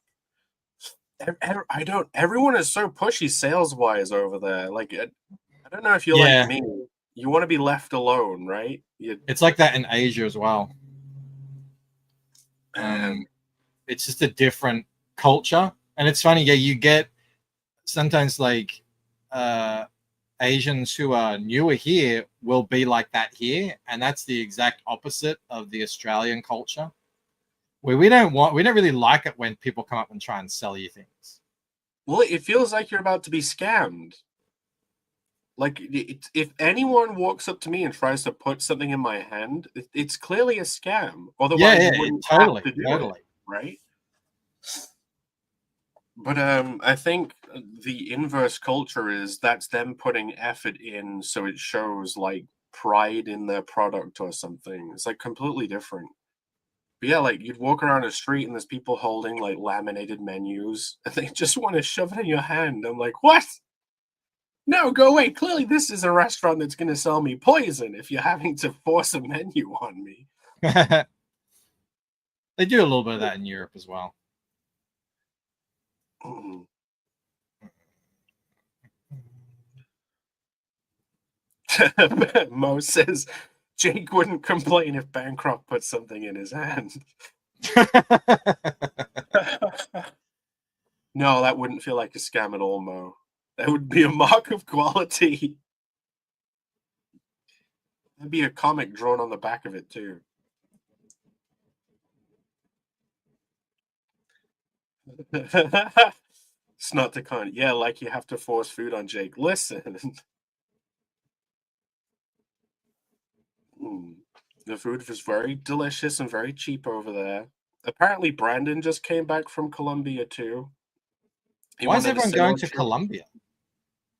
Everyone is so pushy sales wise over there. I don't know if you're like me. You want to be left alone, right? It's like that in Asia as well. It's just a different culture, and it's funny. Yeah, you get sometimes like Asians who are newer here will be like that here, and that's the exact opposite of the Australian culture, where we don't really like it when people come up and try and sell you things. Well, it feels like you're about to be scammed. Like, if anyone walks up to me and tries to put something in my hand, it's clearly a scam. Otherwise, you wouldn't totally, have to do totally. it, right? But I think the inverse culture is that's them putting effort in, so it shows like pride in their product or something. It's like completely different. But yeah, like you'd walk around a street and there's people holding like laminated menus and they just want to shove it in your hand. I'm like, what? No, go away. Clearly, this is a restaurant that's going to sell me poison if you're having to force a menu on me. They do a little bit of that in Europe as well. Mo says Jake wouldn't complain if Bancroft put something in his hand. No, that wouldn't feel like a scam at all, Mo. That would be a mark of quality. There'd be a comic drawn on the back of it, too. It's not the kind. Yeah, like you have to force food on Jake. Listen. The food was very delicious and very cheap over there. Apparently, Brandon just came back from Colombia, too. Why is everyone going to Colombia?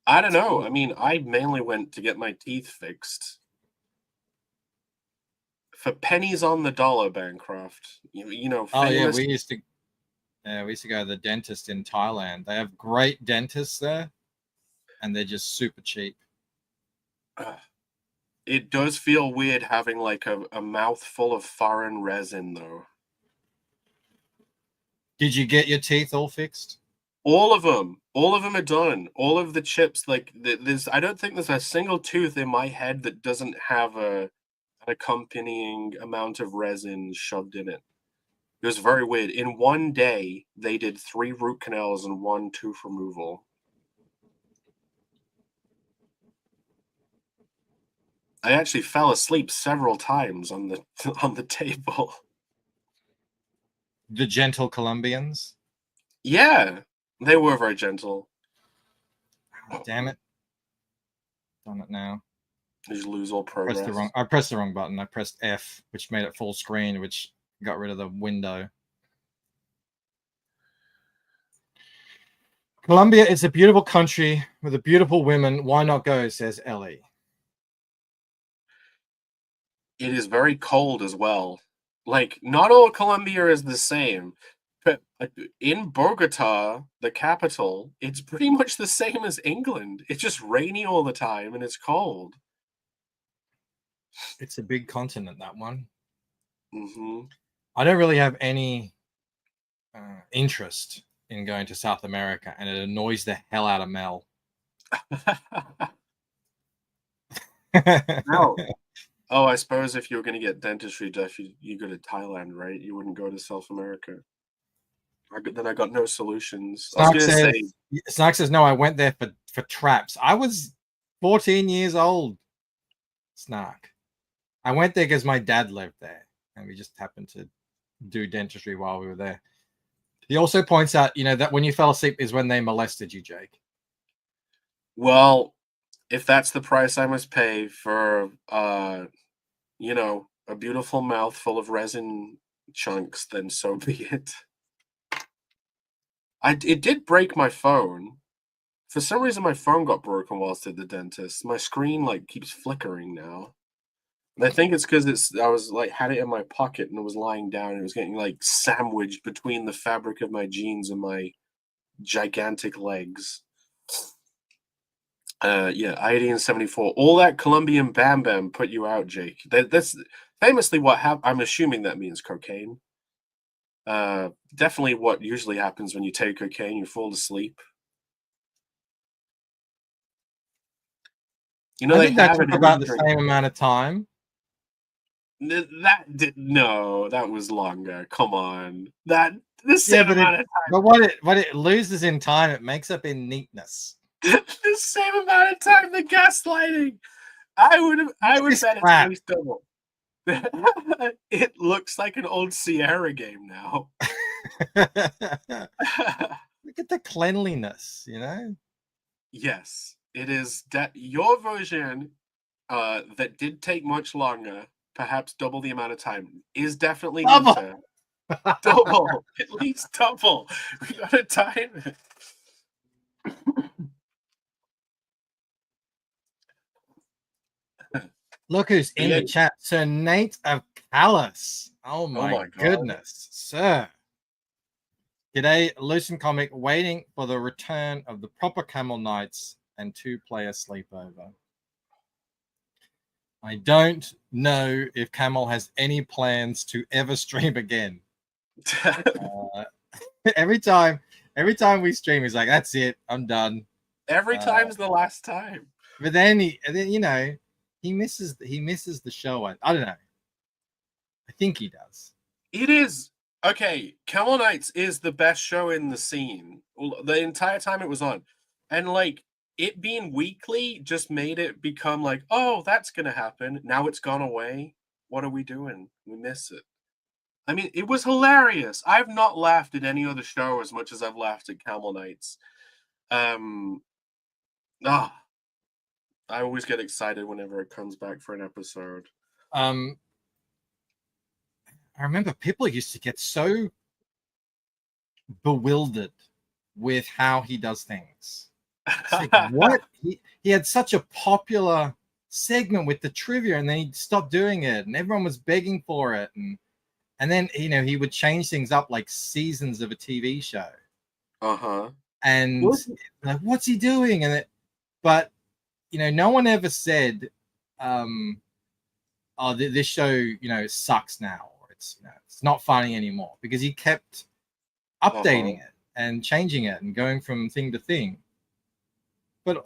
I don't know. I mean, I mainly went to get my teeth fixed. For pennies on the dollar, Bancroft. You know, Oh yeah, famous... we used to go to the dentist in Thailand. They have great dentists there, and they're just super cheap. It does feel weird having like a mouth full of foreign resin, though. Did you get your teeth all fixed? All of them are done. All of the chips, like there's, I don't think there's a single tooth in my head that doesn't have an accompanying amount of resin shoved in it. It was very weird. In one day, they did 3 root canals and 1 tooth removal. I actually fell asleep several times on the table. The gentle Colombians. Yeah, they were very gentle. Oh, damn it! Done it now. Did you lose all progress? I pressed the wrong button. I pressed F, which made it full screen, which got rid of the window. Colombia is a beautiful country with a beautiful women. Why not go? Says Ellie. It is very cold as well. Like, not all Colombia is the same. But in Bogota, the capital, it's pretty much the same as England. It's just rainy all the time and it's cold. It's a big continent, that one. Mm-hmm. I don't really have any interest in going to South America, and it annoys the hell out of Mel. No. Oh, I suppose if you were going to get dentistry, Jeff, you go to Thailand, right? You wouldn't go to South America. Then I got no solutions. Snark says, no, I went there for traps. I was 14 years old, Snark. I went there because my dad lived there, and we just happened to do dentistry while we were there. He also points out, that when you fell asleep is when they molested you, Jake. Well, if that's the price I must pay for, a beautiful mouth full of resin chunks, then so be it. It did break my phone. For some reason, my phone got broken whilst at the dentist. My screen keeps flickering now. And I think it's because I was had it in my pocket and it was lying down and it was getting sandwiched between the fabric of my jeans and my gigantic legs. Yeah, iodine 74. All that Colombian Bam Bam put you out, Jake. That's famously what happened. I'm assuming that means cocaine. Definitely what usually happens when you take cocaine, you fall asleep. I think that took about the same amount of time. That was longer. Come on, the Yeah, same amount of but what it loses in time, it makes up in neatness. time. The same amount of time. The gaslighting. I would This bet it's at crap. least double. It looks like an old Sierra game now. Look at the cleanliness, you know? Yes, it is your version that did take much longer, perhaps double the amount of time, is definitely Double. neater. Double, at least double. We gotta time it. Look who's in the chat. Sir Nate of Callus. Oh my my God. goodness, sir. G'day, Lucent Comic, waiting for the return of the proper Camel Nights and 2-player sleepover. I don't know if Camel has any plans to ever stream again. Every time we stream, he's like, "That's it, I'm done." Every time's the last time. But then you know, he misses the show. I don't know. I think he does. It is okay. Camel Knights is the best show in the scene the entire time it was on, and like it being weekly just made it become like, oh, that's gonna happen. Now it's gone away. What are we doing? We miss it. I mean, it was hilarious. I've not laughed at any other show as much as I've laughed at Camel Knights. I always get excited whenever it comes back for an episode. I remember people used to get so bewildered with how he does things. It's like, what? He had such a popular segment with the trivia, and then he stopped doing it, and everyone was begging for it, and then he would change things up like seasons of a TV show. And like, what's he doing? But no one ever said, "Oh, this show, sucks now," or it's not funny anymore, because he kept updating it and changing it and going from thing to thing. But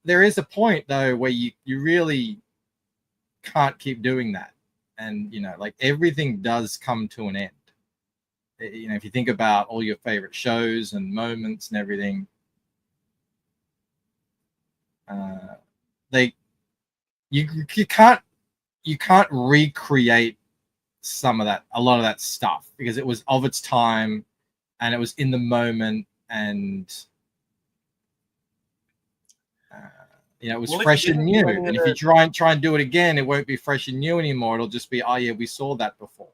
there is a point though where you really can't keep doing that, and like everything does come to an end. If you think about all your favorite shows and moments and everything, you can't recreate a lot of that stuff, because it was of its time and it was in the moment, and it was fresh and new. And if you try and do it again, it won't be fresh and new anymore. It'll just be, oh yeah, we saw that before.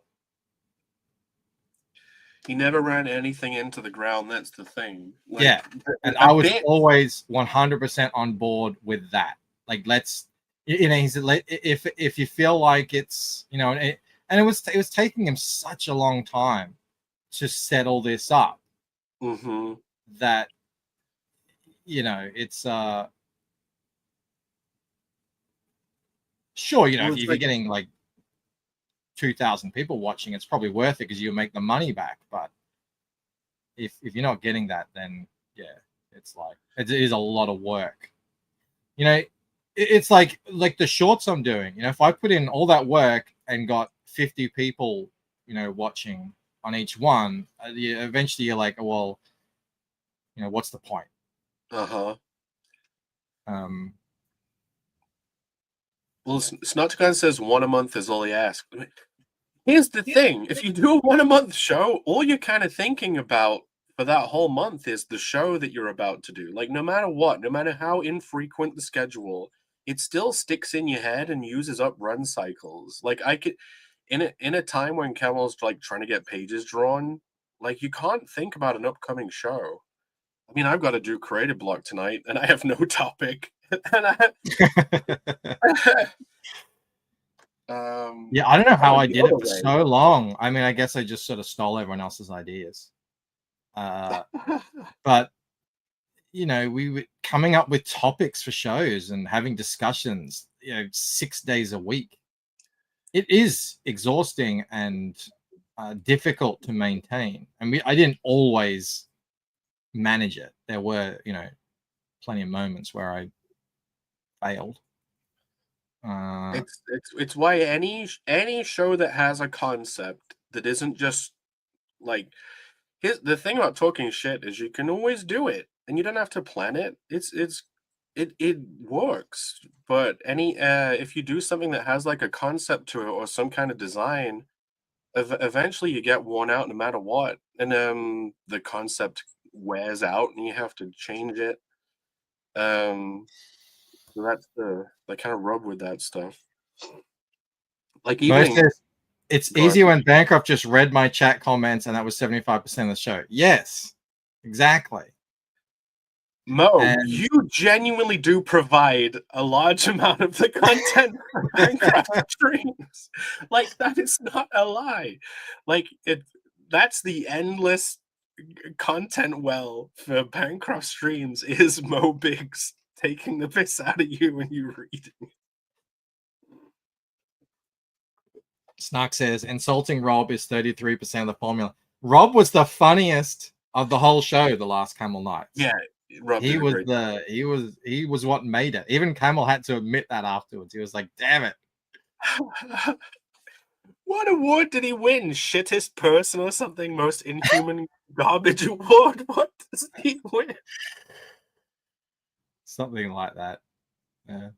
He never ran anything into the ground. That's the thing. Like, yeah, and I was always 100% on board with that. Like, let's, he said, if you feel like it's, and it was taking him such a long time to set all this up, that it's sure, if you're getting like 2,000 people watching, it's probably worth it because you make the money back. But if you're not getting that, then yeah, it's like it is a lot of work. It's like the shorts I'm doing. If I put in all that work and got 50 people, watching on each one, eventually you're like, well, what's the point? Well, Snotgun says 1 a month is all he asks. Here's the thing. If you do a 1 a month show, all you're kind of thinking about for that whole month is the show that you're about to do. Like, no matter what, no matter how infrequent the schedule, it still sticks in your head and uses up run cycles. Like, I could, in a time when Camel's like trying to get pages drawn, like, you can't think about an upcoming show. I mean, I've got to do creative block tonight, and I have no topic. Yeah, I don't know how I did it for so long. I mean, I guess I just sort of stole everyone else's ideas. But we were coming up with topics for shows and having discussions, 6 days a week. It is exhausting and difficult to maintain. And I didn't always manage it. There were, plenty of moments where I failed. It's why any show that has a concept that isn't just like the thing about talking shit is you can always do it and you don't have to plan it. It works. But if you do something that has like a concept to it or some kind of design, eventually you get worn out no matter what, and the concept wears out and you have to change it. So that's the kind of rub with that stuff. Like Mo even says, it's go easy ahead. when Bancroft just read my chat comments and that was 75% of the show. Yes, exactly. Mo, And you genuinely do provide a large amount of the content for Minecraft streams. Like that is not a lie. Like that's the endless content well for Minecraft streams is Mo Biggs taking the piss out of you when you read it. Snark says, insulting Rob is 33% of the formula. Rob was the funniest of the whole show, the last Camel Nights. Yeah, Rob he did a was great he was what made it. Even Camel had to admit that afterwards. He was like, damn it. What award did he win? Shittest person or something? Most inhuman garbage award? What does he win? Something like that. Yeah.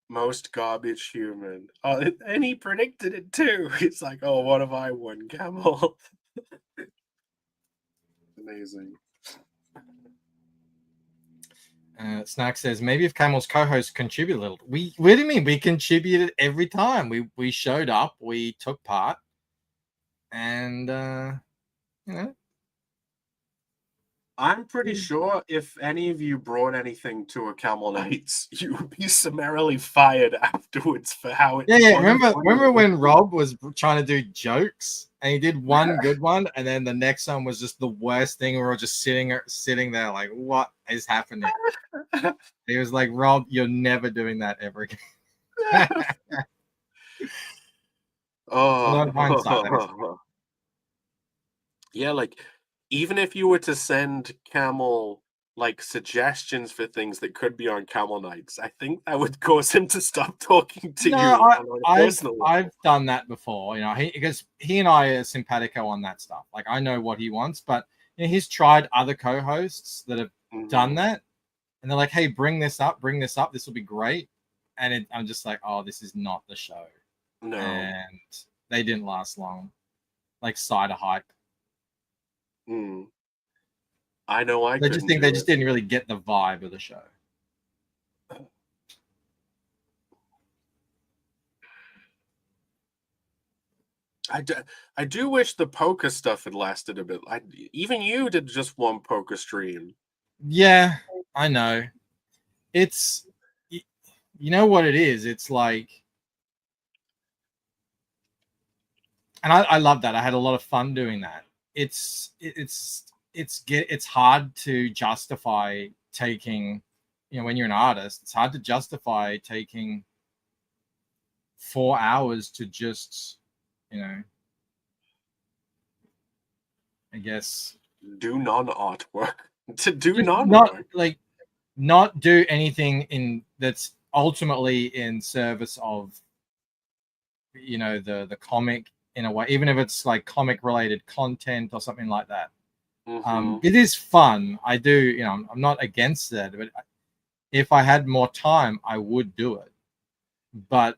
Most garbage human. Oh, and he predicted it too. He's like, oh, what have I won, Camel? Amazing. Snack says, maybe if Camel's co-host contribute a little. What do you mean? We contributed every time. We showed up, we took part, and you know. I'm pretty sure if any of you brought anything to a Camel Nights, you would be summarily fired afterwards for how it. Yeah. Remember when Rob was trying to do jokes and he did one good one, and then the next one was just the worst thing. We were all just sitting there like, what is happening? He was like, Rob, you're never doing that ever again. Yeah, like even if you were to send Camel like suggestions for things that could be on Camel Nights, I think that would cause him to stop talking to you. I've done that before, you know, because he and I are simpatico on that stuff. Like I know what he wants, but you know, he's tried other co-hosts that have done that, and they're like, "Hey, bring this up. This will be great." And I'm just like, "Oh, this is not the show." No, and they didn't last long. Like cider hype. I know. They just think they just didn't really get the vibe of the show. I do wish the poker stuff had lasted a bit. Even you did just one poker stream. Yeah, I know. It's, you know what it is. It's like, and I love that. I had a lot of fun doing that. It's hard to justify taking, you know, when you're an artist, it's hard to justify taking 4 hours to just, you know, I guess do non-artwork. To do non-work. Not do anything in that's ultimately in service of, you know, the comic in a way, even if it's like comic related content or something like that. It is fun. I do, you know, I'm not against that, but if I had more time, I would do it. But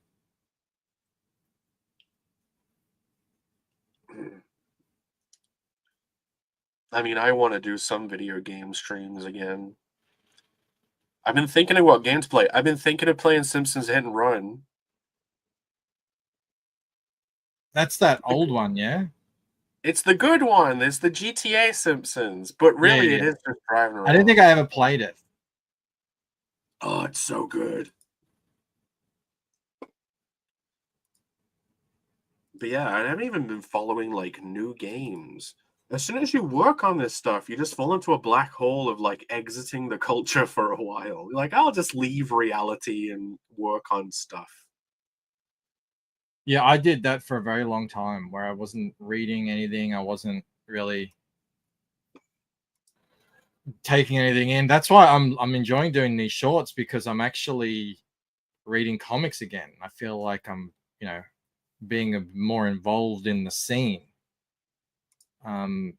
I mean, I want to do some video game streams again. I've been thinking of what games to play. I've been thinking of playing Simpsons Hit and Run. That's that old one, yeah? It's the good one. It's the GTA Simpsons. But really, it is just driving around. I don't think I ever played it. Oh, it's so good. But yeah, I haven't even been following like new games. As soon as you work on this stuff, you just fall into a black hole of like exiting the culture for a while. You're like, I'll just leave reality and work on stuff. Yeah, I did that for a very long time where I wasn't reading anything. I wasn't really taking anything in. That's why I'm enjoying doing these shorts, because I'm actually reading comics again. I feel like I'm, being more involved in the scene. I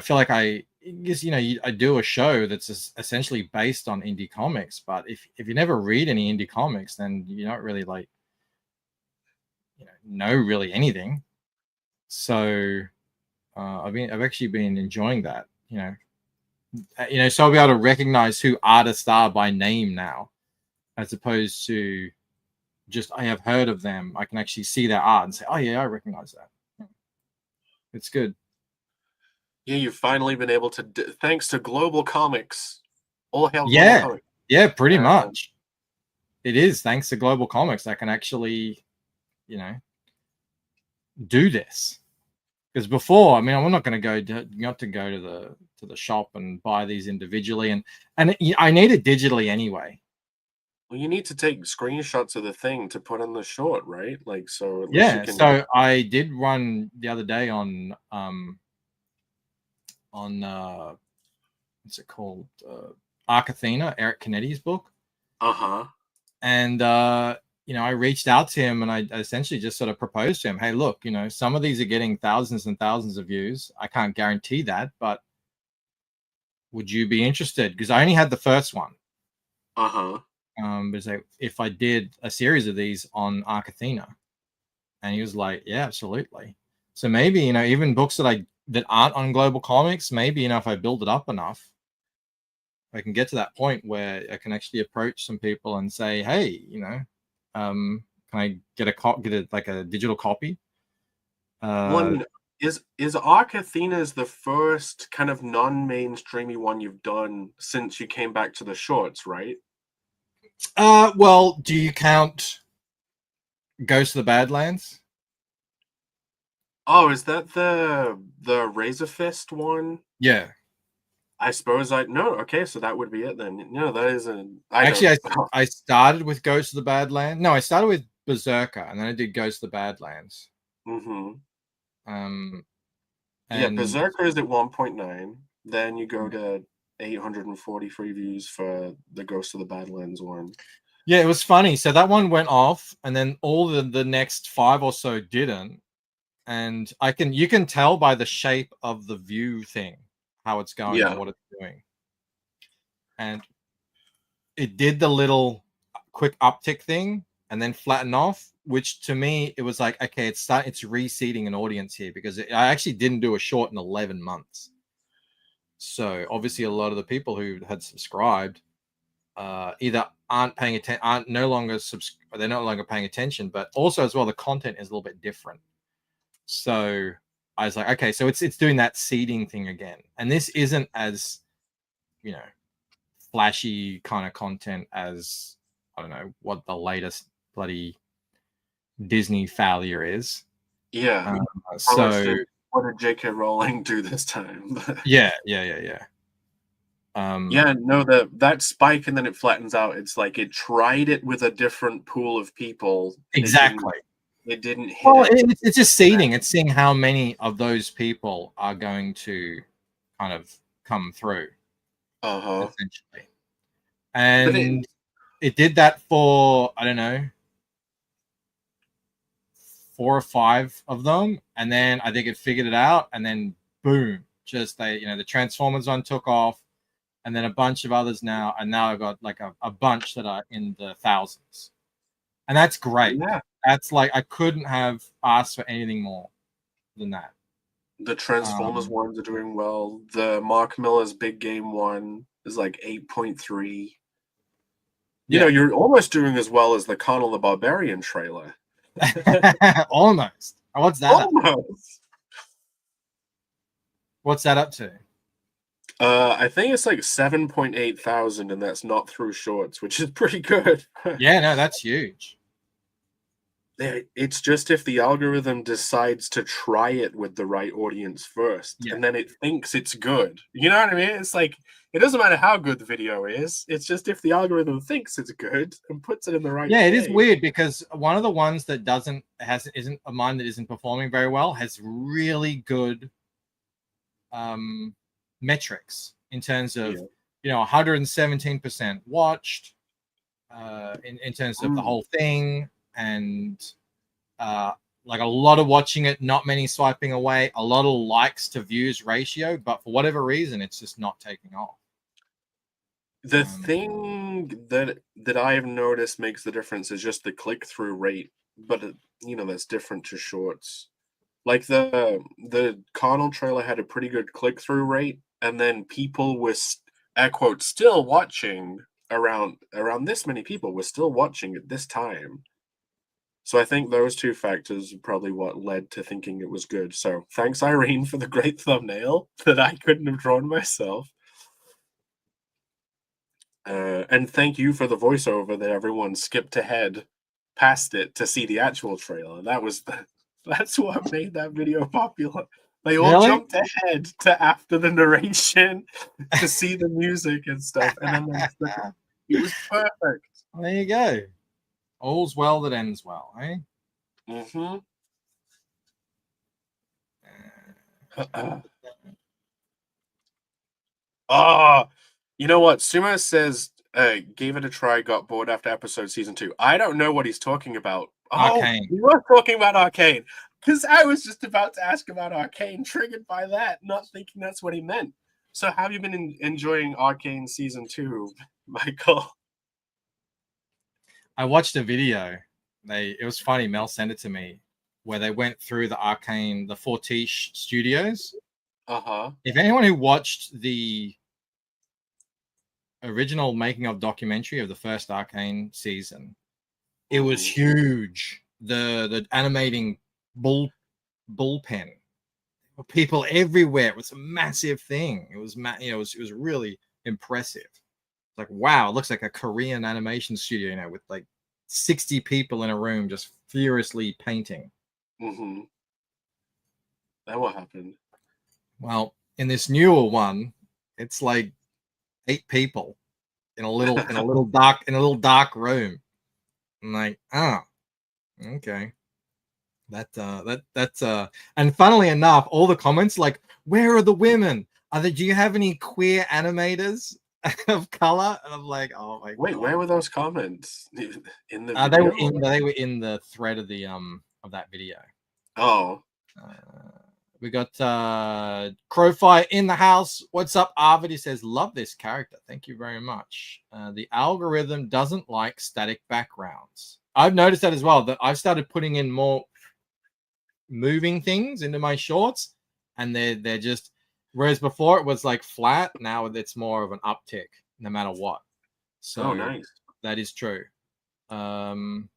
feel like I guess, I do a show that's essentially based on indie comics, but if you never read any indie comics, then you're not really like, know really anything. So I've actually been enjoying that, so I'll be able to recognize who artists are by name now, as opposed to just I have heard of them. I can actually see their art and say, oh yeah, I recognize that. It's good. Yeah, you've finally been able to, thanks to global comics. All hail global Yeah, comics. yeah, pretty much. It is thanks to global comics I can actually, do this. Because before, I mean, I'm not going to go to the shop and buy these individually, and I need it digitally anyway. Well, you need to take screenshots of the thing to put in the short, right? Like, so at least you Yeah. can. So I did one the other day on what's it called? Arc Athena, Eric Canetti's book. And I reached out to him and I essentially just sort of proposed to him, hey, look, some of these are getting thousands and thousands of views. I can't guarantee that, but would you be interested? Because I only had the first one. But like, if I did a series of these on Arc Athena, and he was like, yeah, absolutely. So maybe, even books that aren't on global comics, maybe, if I build it up enough, I can get to that point where I can actually approach some people and say, hey, can I get a digital copy? Is Arc Athena's the first kind of non-mainstreamy one you've done since you came back to the shorts, right? Well, do you count Ghost of the Badlands? Oh, is that the Razor Fist one? Yeah. I suppose no. Okay, so that would be it then. No, that isn't. I started with Ghost of the Badlands. No, I started with Berserker, and then I did Ghost of the Badlands. Yeah, Berserker is at 1.9. Then you go to 843 views for the Ghost of the Badlands one. Yeah, it was funny. So that one went off, and then all the next 5 or so didn't. And you can tell by the shape of the view thing how it's going and what it's doing. And it did the little quick uptick thing and then flatten off, which to me it was like, okay, it's reseeding an audience here, because I actually didn't do a short in 11 months. So obviously a lot of the people who had subscribed either aren't paying attention, they're no longer paying attention, but also as well the content is a little bit different. So I was like, okay, so it's doing that seeding thing again, and this isn't as flashy kind of content as, I don't know what the latest bloody Disney failure is. Yeah. So what did J.K. Rowling do this time? Yeah. No, that spike and then it flattens out. It's like it tried it with a different pool of people. Exactly. It didn't hit. Well, it's just seeding. It's seeing how many of those people are going to kind of come through. Essentially. And it did that for, I don't know, 4 or 5 of them, and then I think it figured it out, and then boom, just the Transformers one took off, and then a bunch of others now, and now I've got like a bunch that are in the thousands, and that's great. Yeah, that's like I couldn't have asked for anything more than that. The Transformers ones are doing well. The Mark Miller's Big Game one is like 8.3. You're almost doing as well as the Conan the Barbarian trailer. Almost. What's that? Almost. What's that up to? I think it's like 7.8 thousand, and that's not through shorts, which is pretty good. Yeah, no, that's huge. It's just if the algorithm decides to try it with the right audience first, and then it thinks it's good. You know what I mean? It's like, it doesn't matter how good the video is. It's just if the algorithm thinks it's good and puts it in the right place. It is weird, because one of the ones that isn't a mine that isn't performing very well has really good metrics in terms of 117% watched in terms of the whole thing, and like a lot of watching it, not many swiping away, a lot of likes to views ratio, but for whatever reason it's just not taking off. The thing that I've noticed makes the difference is just the click-through rate, but that's different to shorts. Like the Connell trailer had a pretty good click-through rate, and then people were air quote still watching around this many people were still watching at this time. So I think those two factors are probably what led to thinking it was good. So thanks, Irene, for the great thumbnail that I couldn't have drawn myself. And thank you for the voiceover that everyone skipped ahead past it to see the actual trailer. That's what made that video popular. They all jumped ahead to after the narration to see the music and stuff, and then it was perfect. Well, there you go. All's well that ends well, eh? Mm-hmm. You know what? Sumo says gave it a try, got bored after episode season 2. I don't know what he's talking about. Arcane. We were talking about Arcane. Because I was just about to ask about Arcane, triggered by that, not thinking that's what he meant. So have you been enjoying Arcane season 2, Michael? I watched a video. It was funny. Mel sent it to me, where they went through the Arcane, the Fortiche Studios. If anyone who watched the original making of documentary of the first Arcane season, it was huge. The animating bullpen, people everywhere. It was a massive thing. It was it was really impressive. Like, wow, it looks like a Korean animation studio, with like 60 people in a room just furiously painting. Then what happened? Well, in this newer one, it's like 8 people in a little dark room. I'm like, okay. That's and funnily enough, all the comments like, where are the women? Do you have any queer animators of color? And I'm like, oh my god. Wait, where were those comments? In the video? They were in the thread of the of that video. We got Crowfire in the house. What's up, Arvid? He says, love this character. Thank you very much. The algorithm doesn't like static backgrounds. I've noticed that as well, that I've started putting in more moving things into my shorts, and they're just, whereas before it was like flat, now it's more of an uptick no matter what. So nice. That is true. Sumo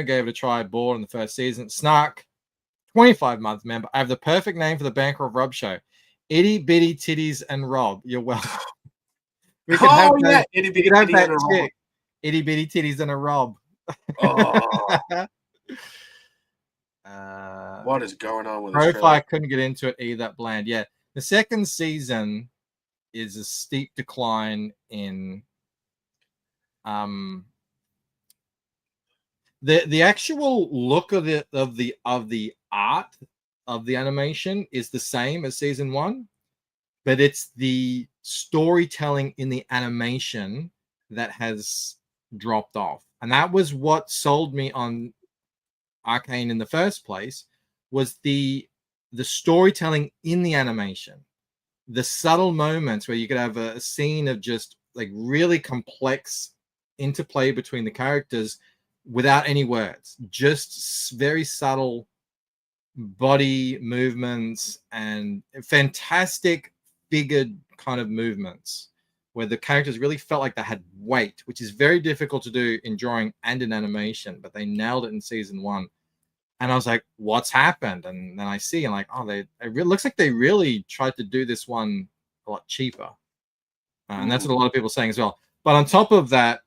gave it a try, bored in the first season. Snark, 25-month member. I have the perfect name for the Banker of Rob show. Itty Bitty Titties and Rob. You're welcome. We can have that. Itty Bitty Titties and a Rob. Itty Bitty Titties and a Rob. What is going on with this? I couldn't get into it either. That bland. Yeah, the second season is a steep decline in the actual look of the art of the animation is the same as season 1, but it's the storytelling in the animation that has dropped off. And that was what sold me on Arcane in the first place, was the storytelling in the animation, the subtle moments where you could have a scene of just like really complex interplay between the characters without any words, just very subtle body movements and fantastic figured kind of movements where the characters really felt like they had weight, which is very difficult to do in drawing and in animation, but they nailed it in season 1. And I was like, what's happened? And then I see, and like, oh, it looks like they really tried to do this one a lot cheaper. And that's what a lot of people are saying as well. But on top of that,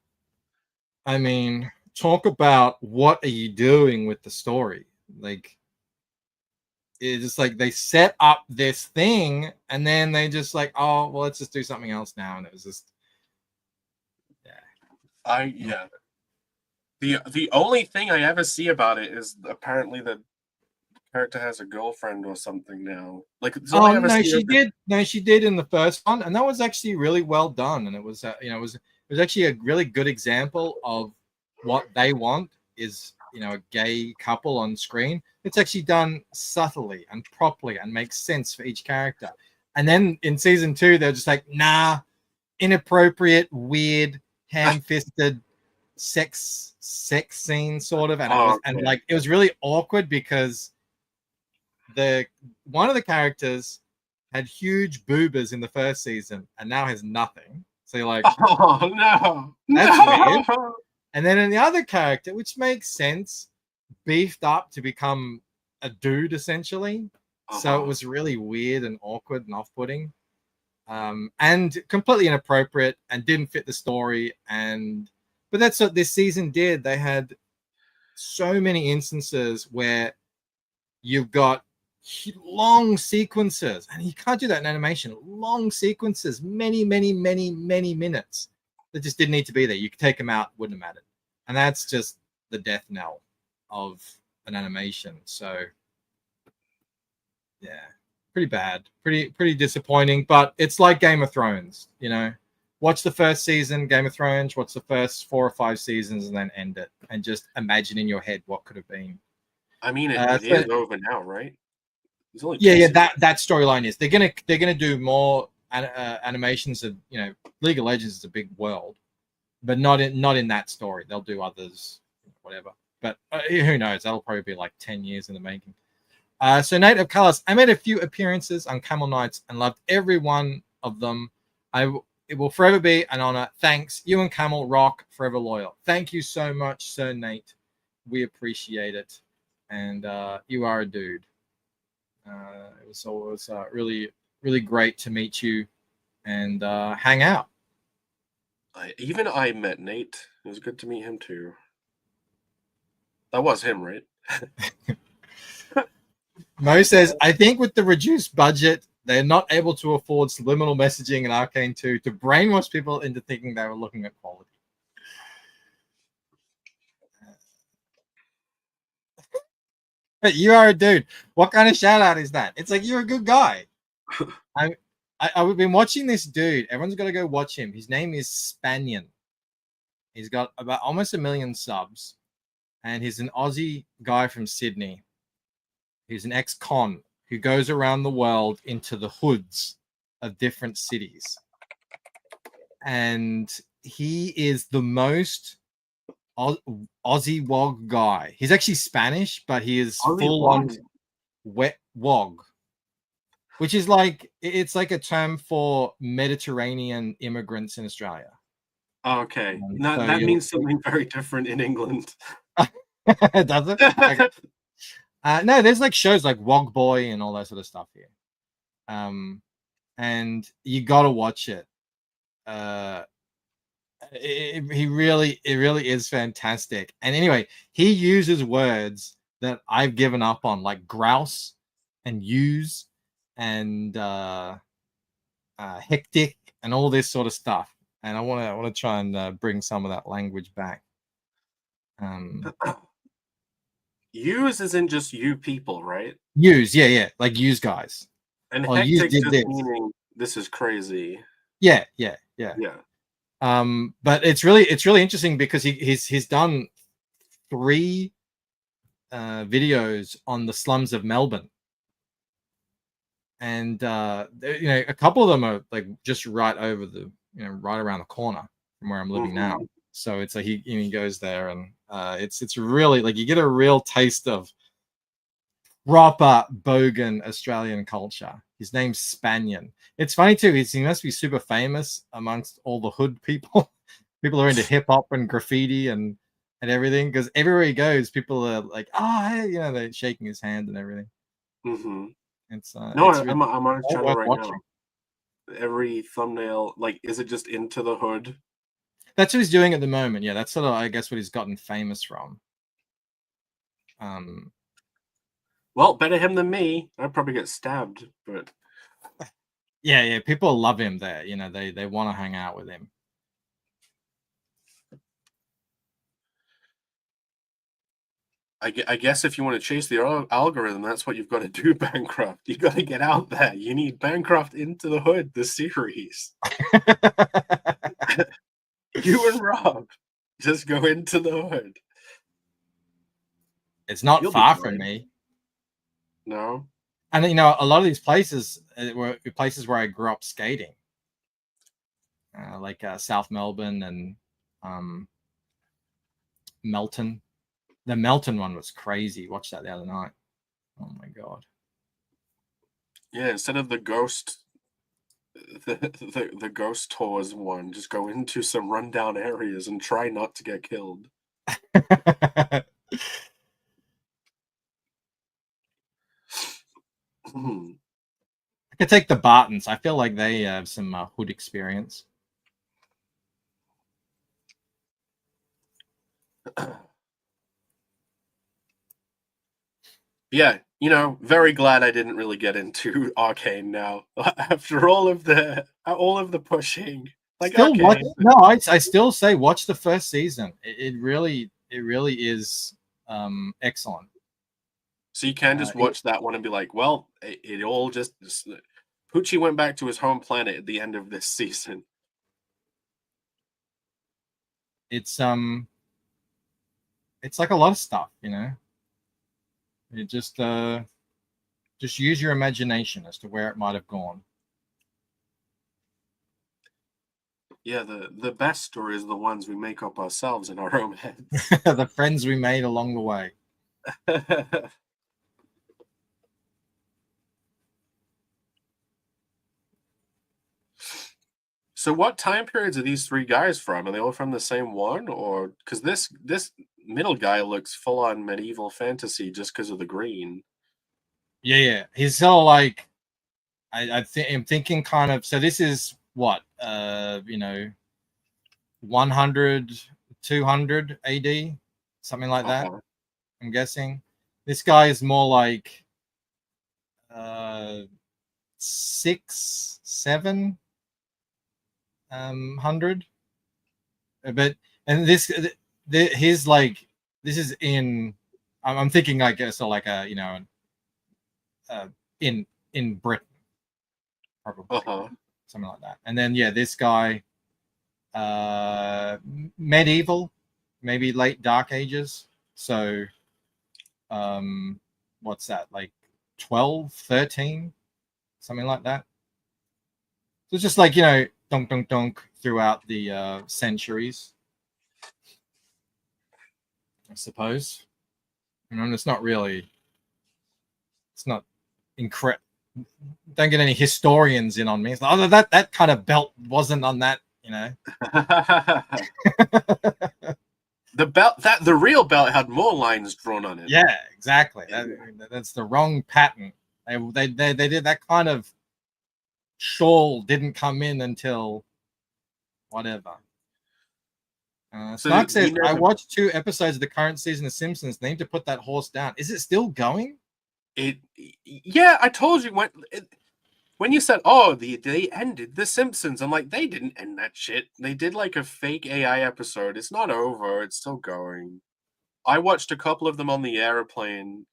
I mean, talk about what are you doing with the story? Like, it's just like they set up this thing and then they just like, oh, well, let's just do something else now. And it was just, The only thing I ever see about it is apparently the character has a girlfriend or something now. Like, it's all I Oh ever no, see she of it- did. No, she did in the first one, and that was actually really well done. And it was, it was actually a really good example of what they want is, a gay couple on screen. It's actually done subtly and properly and makes sense for each character. And then in season 2, they're just like, nah, inappropriate, weird, ham-fisted sex scene sort of, and it was really awkward because one of the characters had huge boobas in the first season and now has nothing. So you're like, oh no, that's weird. And then in the other character, which makes sense, beefed up to become a dude essentially. So it was really weird and awkward and off-putting, and completely inappropriate and didn't fit the story. But that's what this season did. They had so many instances where you've got long sequences, and you can't do that in animation. Long sequences, many minutes that just didn't need to be there. You could take them out, wouldn't have mattered. And that's just the death knell of an animation. So yeah, pretty bad, pretty disappointing. But it's like Game of Thrones, watch the first season, Game of Thrones, watch the first 4 or 5 seasons, and then end it, and just imagine in your head what could have been. I mean, it is over now, right? Only that storyline is they're gonna do more animations of League of Legends is a big world, but not in that story. They'll do others, whatever. But who knows? That'll probably be like 10 years in the making. So Nate of Colors, I made a few appearances on Camel Nights and loved every one of them. It will forever be an honor. Thanks. You and Camel rock, forever loyal. Thank you so much, Sir Nate. We appreciate it. And you are a dude. It was always really, really great to meet you and hang out. I met Nate. It was good to meet him too. That was him, right? Mo says, I think with the reduced budget, they're not able to afford subliminal messaging in Arcane 2 to brainwash people into thinking they were looking at quality. But you are a dude. What kind of shout out is that? It's like, you're a good guy. I've been watching this dude. Everyone's got to go watch him. His name is Spanion. He's got about almost 1 million subs. And he's an Aussie guy from Sydney. He's an ex-con who goes around the world into the hoods of different cities. And he is the most Aussie wog guy. He's actually Spanish, but he is full on wet wog, which is like, it's like a term for Mediterranean immigrants in Australia. Okay. That means something very different in England. Does it? Okay. No, there's like shows like Wog Boy and all that sort of stuff here. And you gotta watch it. It really is fantastic. And anyway, he uses words that I've given up on, like grouse and use and hectic and all this sort of stuff. And I want to try and bring some of that language back. Use isn't just you people, right? Use, yeah, like use guys. And oh, hectic just meaning this is crazy. Yeah. But it's really interesting because he's done 3 videos on the slums of Melbourne, and a couple of them are like just right over the right around the corner from where I'm living now. So it's like he goes there, and it's really like you get a real taste of proper bogan Australian culture. His name's Spanion. It's funny too. He must be super famous amongst all the hood people. People are into hip hop and graffiti and everything, because everywhere he goes, people are like, "Oh, hey," they're shaking his hand and everything. It's no, it's I'm on his channel right watching. Now. Every thumbnail, like, is it just into the hood? That's what he's doing at the moment. Yeah, that's sort of, I guess, what he's gotten famous from. Well, better him than me. I'd probably get stabbed, but yeah, people love him there. They want to hang out with him. I guess if you want to chase the algorithm, that's what you've got to do, Bancroft. You got to get out there. You need Bancroft into the Hood, the series. You and Rob just go into the Hood. It's not You'll be far from fine. me. No? And you know, a lot of these places were places where I grew up skating, like South Melbourne and Melton. The Melton one was crazy. Watched that the other night. Oh my god! Yeah, instead of the ghost, the ghost tours one, just go into some rundown areas and try not to get killed. I could take the Bartons. I feel like they have some Hood experience. Yeah, you know, very glad I didn't really get into Arcane now. After all of the pushing. Like Still watch, Arcane. no, I still say watch the first season. It really is excellent. So you can just watch that one and be like, well, it all just Poochie went back to his home planet at the end of this season. It's like a lot of stuff, you know. It just use your imagination as to where it might have gone. Yeah, the best stories are the ones we make up ourselves in our own heads. The friends we made along the way. So what time periods are these three guys from? Are they all from the same one? Or because this middle guy looks full on medieval fantasy just because of the green. Yeah. He's all like I'm thinking kind of, so this is what, you know, 100, 200 AD, something like that. I'm guessing. This guy is more like 6, 7 hundred. But and his like, this is in, I'm thinking like so like a, you know, in Britain, probably something like that. And then yeah, this guy, medieval, maybe late Dark Ages. So what's that, like 12, 13, something like that. So it's just like, you know, donk donk donk throughout the centuries, I suppose. You know, and it's not incredible. Don't get any historians in on me. It's like, oh, that kind of belt wasn't on that, you know. The belt, the real belt had more lines drawn on it. Yeah, exactly. That's the wrong pattern. They did that kind of shawl didn't come in until whatever. Snark says, I watched 2 episodes of the current season of Simpsons. Need to put that horse down. Is it still going? Yeah, I told you when you said, oh, they ended The Simpsons. I'm like, they didn't end that shit. They did like a fake AI episode. It's not over. It's still going. I watched a couple of them on the airplane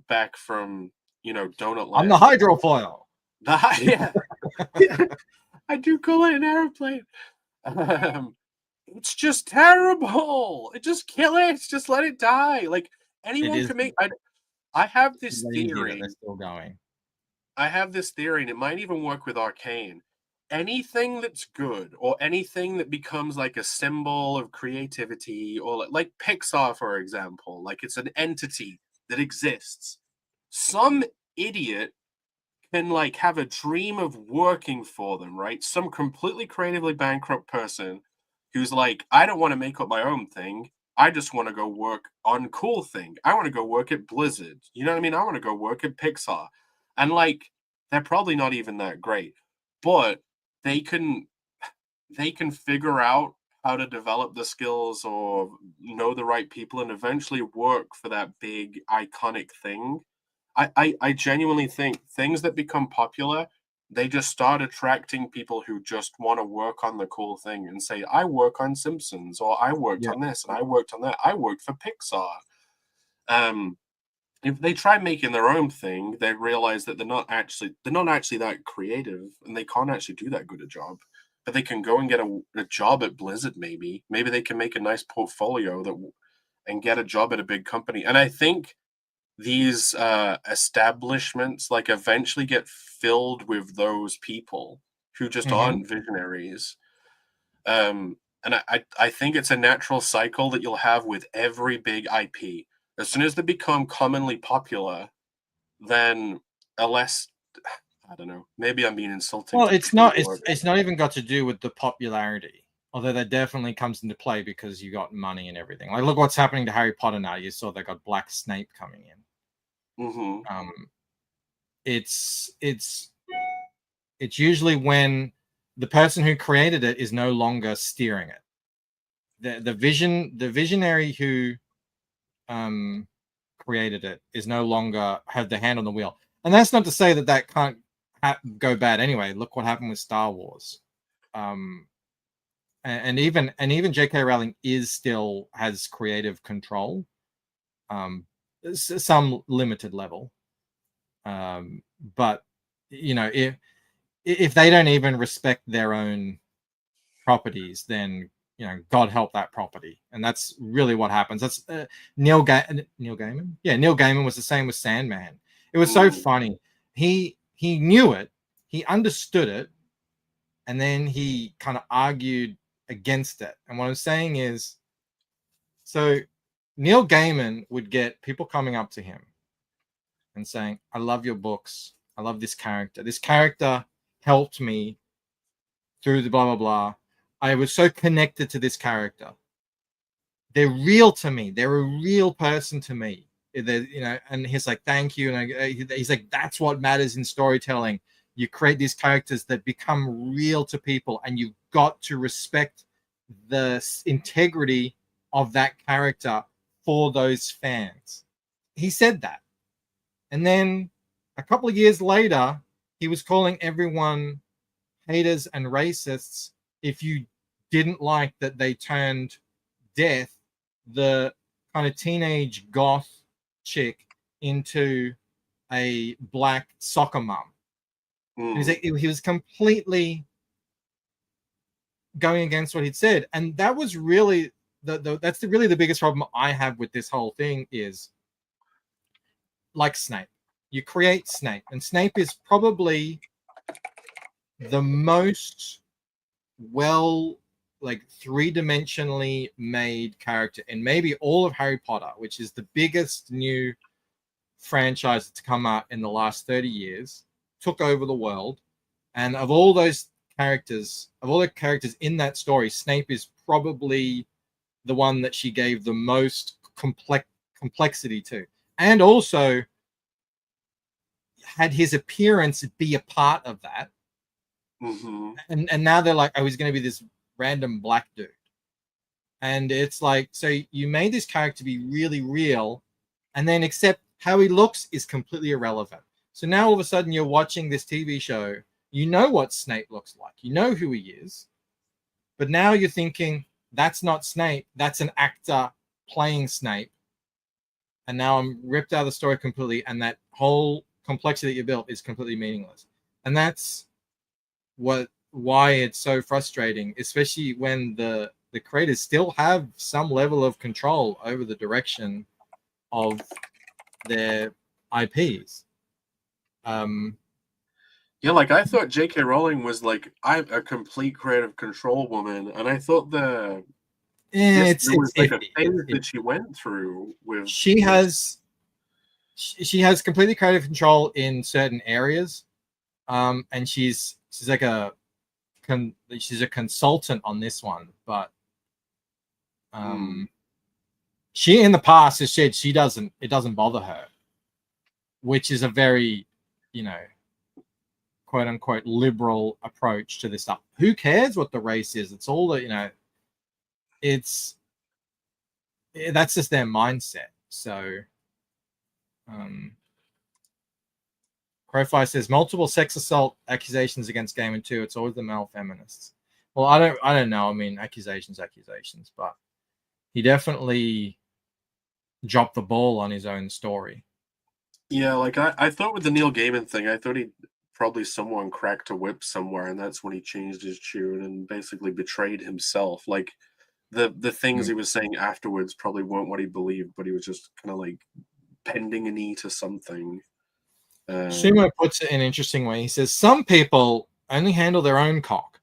back from, you know, Donut Land. On the hydrofoil. Yeah. I do call it an airplane. It's just terrible. Just kill it. Just let it die. Like anyone can make. I have this theory. They're still going. I have this theory, and it might even work with Arcane. Anything that's good, or anything that becomes like a symbol of creativity, or like Pixar, for example, like it's an entity that exists. Some idiot can like have a dream of working for them, right? Some completely creatively bankrupt person who's like, I don't want to make up my own thing. I just want to go work on cool thing. I want to go work at Blizzard. You know what I mean? I want to go work at Pixar. And like, they're probably not even that great, but they can figure out how to develop the skills or know the right people and eventually work for that big iconic thing. I genuinely think things that become popular, they just start attracting people who just want to work on the cool thing and say, I work on Simpsons, or I worked on this and I worked on that. I worked for Pixar. If they try making their own thing, they realize that they're not actually that creative, and they can't actually do that good a job. But they can go and get a job at Blizzard. Maybe they can make a nice portfolio and get a job at a big company. And I think these establishments like eventually get filled with those people who just aren't visionaries. And I think it's a natural cycle that you'll have with every big IP. As soon as they become commonly popular, then unless I don't know, maybe I'm being insulting. Well, to it's not. people, It's not even got to do with the popularity, although that definitely comes into play because you got money and everything. Like, look what's happening to Harry Potter now. You saw they got Black Snape coming in. It's usually when the person who created it is no longer steering it. The visionary who created it is no longer have the hand on the wheel. And that's not to say that can't go bad anyway. Look what happened with Star Wars. And even J.K. Rowling still has creative control, some limited level. But you know, if they don't even respect their own properties, then you know, God help that property. And that's really what happens. That's Neil Gaiman. Yeah, Neil Gaiman was the same with Sandman. It was so funny. He knew it, he understood it, and then he kind of argued against it. And what I'm saying is, so Neil Gaiman would get people coming up to him and saying, I love your books. I love this character. This character helped me through the blah, blah, blah. I was so connected to this character. They're real to me. They're a real person to me. You know, and he's like, thank you. And he's like, that's what matters in storytelling. You create these characters that become real to people, and you've got to respect the integrity of that character for those fans. He said that. And then a couple of years later, he was calling everyone haters and racists if you didn't like that they turned Death, the kind of teenage goth chick, into a black soccer mom. He was completely going against what he'd said. And that was really that's really the biggest problem I have with this whole thing is, like Snape. You create Snape, and Snape is probably the most three-dimensionally made character in maybe all of Harry Potter, which is the biggest new franchise to come out in the last 30 years, took over the world. And of all those characters, in that story, Snape is probably the one that she gave the most complexity to, and also had his appearance be a part of that. And now they're like, oh, he's going to be this random black dude. And it's like, so you made this character be really real, and then except how he looks is completely irrelevant. So now all of a sudden you're watching this TV show, you know what Snape looks like, you know who he is, but now you're thinking, that's not Snape, that's an actor playing Snape. And now I'm ripped out of the story completely, and that whole complexity that you built is completely meaningless. And that's why it's so frustrating, especially when the creators still have some level of control over the direction of their IPs. Yeah, like I thought J.K. Rowling was like, I'm a complete creative control woman, and I thought there was a phase that she went through with. She has completely creative control in certain areas, and she's like she's a consultant on this one, but she in the past has said it doesn't bother her, which is a very, you know, quote unquote liberal approach to this stuff. Who cares what the race is? It's all that, you know, that's just their mindset. So Crowfire says multiple sex assault accusations against Gaiman too. It's always the male feminists. Well, I don't know. I mean, accusations, but he definitely dropped the ball on his own story. Yeah, like I thought with the Neil Gaiman thing, I thought he probably someone cracked a whip somewhere, and that's when he changed his tune and basically betrayed himself. Like the things he was saying afterwards probably weren't what he believed, but he was just kind of like bending a knee to something. Sumo puts it in an interesting way. He says some people only handle their own cock.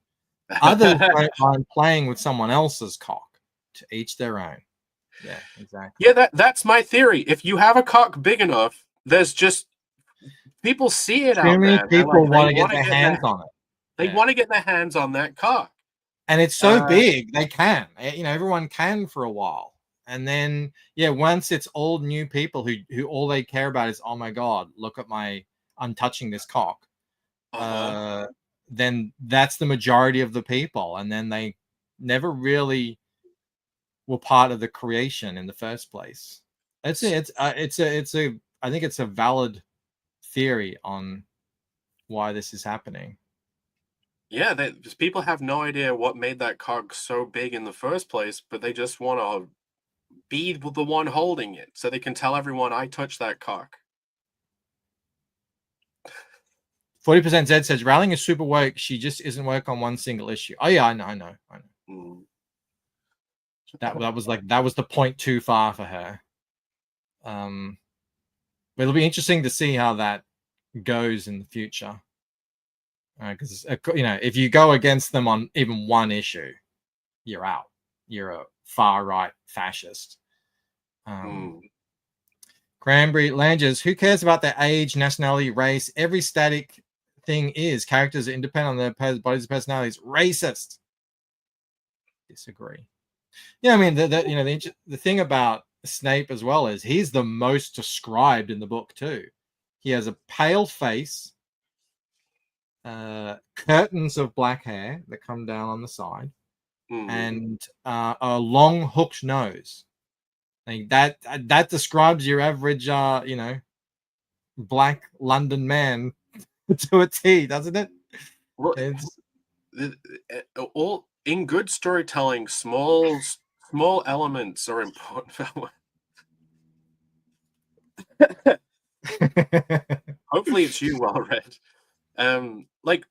Others don't mind playing with someone else's cock. To each their own. Yeah, exactly. Yeah, that's my theory. If you have a cock big enough, there's just people see it Too out many there. people want to get their hands on it. They want to get their hands on that cock. And it's so big, they can. You know, everyone can for a while. And then, yeah, once it's all new people who all they care about is, oh my God, look at I'm touching this cock. Then that's the majority of the people. And then they never really were part of the creation in the first place. I think it's a valid theory on why this is happening. Yeah, people have no idea what made that cock so big in the first place, but they just want to be the one holding it, so they can tell everyone, "I touched that cock." 40% Zed says Rowling is super woke. She just isn't woke on one single issue. Oh yeah, I know. That was the point too far for her. But it'll be interesting to see how that goes in the future. Because if you go against them on even one issue, you're out. You're a far right fascist. Cranberry Langers, who cares about their age, nationality, race? Every static thing is characters are independent on their bodies and personalities. Racist. Disagree. Yeah, I mean the thing about Snape as well is he's the most described in the book too. He has a pale face, curtains of black hair that come down on the side, and a long hooked nose. Like that describes your average, black London man to a T, doesn't it? Well, all in good storytelling, small elements are important. Hopefully, it's you, well read. Like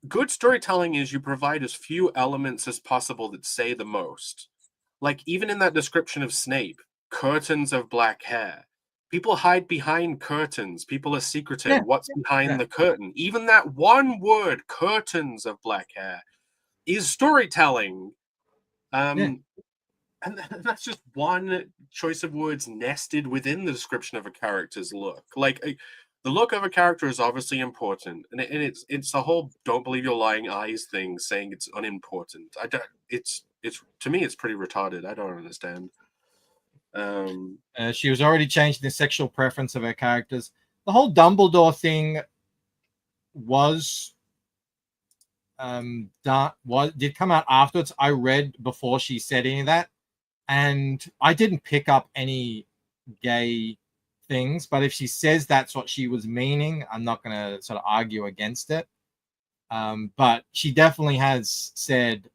good storytelling is you provide as few elements as possible that say the most. Like even in that description of Snape, curtains of black hair. People hide behind curtains. People are secretive. Yeah. What's behind the curtain? Even that one word, curtains of black hair, is storytelling. And that's just one choice of words nested within the description of a character's look. Like the look of a character is obviously important, and it's the whole "don't believe your lying eyes" thing, saying it's unimportant. It's to me it's pretty retarded. I don't understand. She was already changing the sexual preference of her characters. The whole Dumbledore thing did come out afterwards. I read before she said any of that, and I didn't pick up any gay things. But if she says that's what she was meaning, I'm not going to sort of argue against it. But she definitely has said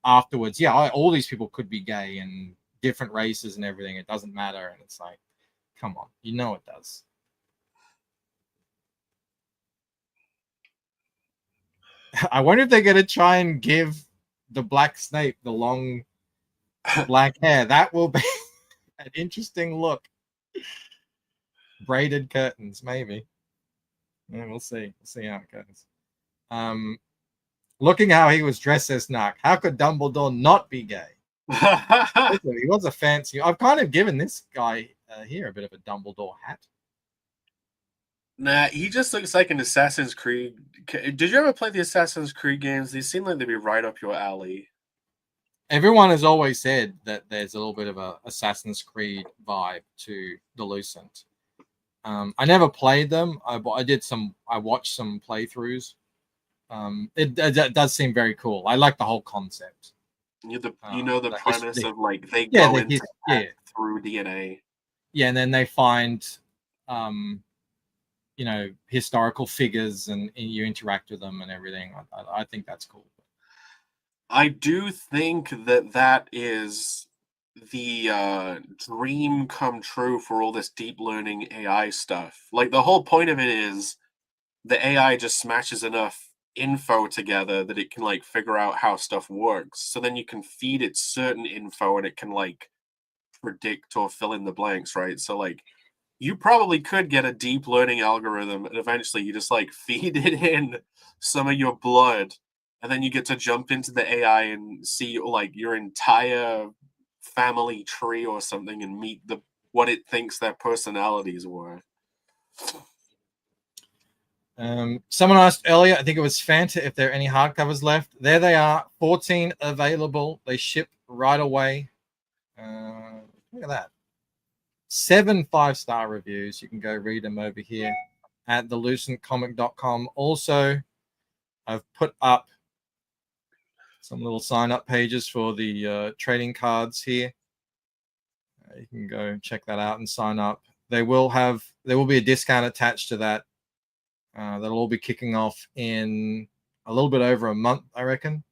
afterwards, yeah, all these people could be gay and different races and everything. It doesn't matter. And it's like, come on, you know it does. I wonder if they're going to try and give the Black Snape the long black hair. That will be an interesting look. Braided curtains, maybe. Yeah, we'll see. We'll see how it goes. Looking how he was dressed as Narc. How could Dumbledore not be gay? He was a fancy. I've kind of given this guy here a bit of a Dumbledore hat. Nah, he just looks like an Assassin's Creed. Did you ever play the Assassin's Creed games? They seem like they'd be right up your alley. Everyone has always said that there's a little bit of a Assassin's Creed vibe to the Lucent. I never played them. I watched some playthroughs. It does seem very cool. I like the whole concept. The premise of like they go into through DNA. Yeah, and then they find historical figures and you interact with them and everything. I think that's cool. I do think that is the dream come true for all this deep learning AI stuff. Like the whole point of it is the AI just smashes enough info together that it can like figure out how stuff works. So then you can feed it certain info and it can like predict or fill in the blanks, right? So like you probably could get a deep learning algorithm and eventually you just like feed it in some of your blood and then you get to jump into the AI and see like your entire family tree or something and meet the what it thinks their personalities were. Someone asked earlier, I think it was Fanta, if there are any hardcovers left. There they are, 14 available. They ship right away. Look at that. 7 5-star reviews. You can go read them over here at thelucentcomic.com. Also, I've put up some little sign-up pages for the trading cards here. You can go check that out and sign up. There will be a discount attached to that. That'll all be kicking off in a little bit over a month, I reckon.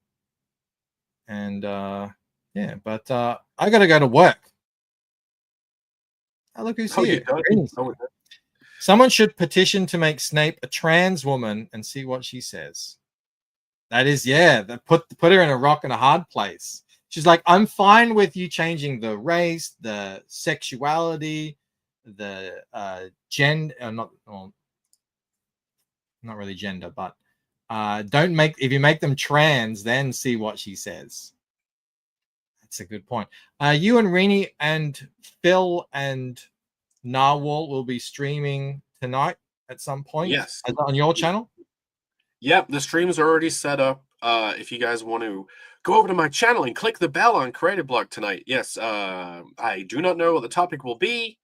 And yeah, but I got to go to work. Oh, look who's here. Someone should petition to make Snape a trans woman and see what she says. That is, yeah, put her in a rock and a hard place. She's like, I'm fine with you changing the race, the sexuality, the gender, not really gender, but if you make them trans, then see what she says. That's a good point. You and Rini and Phil and Narwhal will be streaming tonight at some point. Yes. On your channel? Yep, the streams are already set up. If you guys want to go over to my channel and click the bell on Creative Block tonight. Yes, I do not know what the topic will be.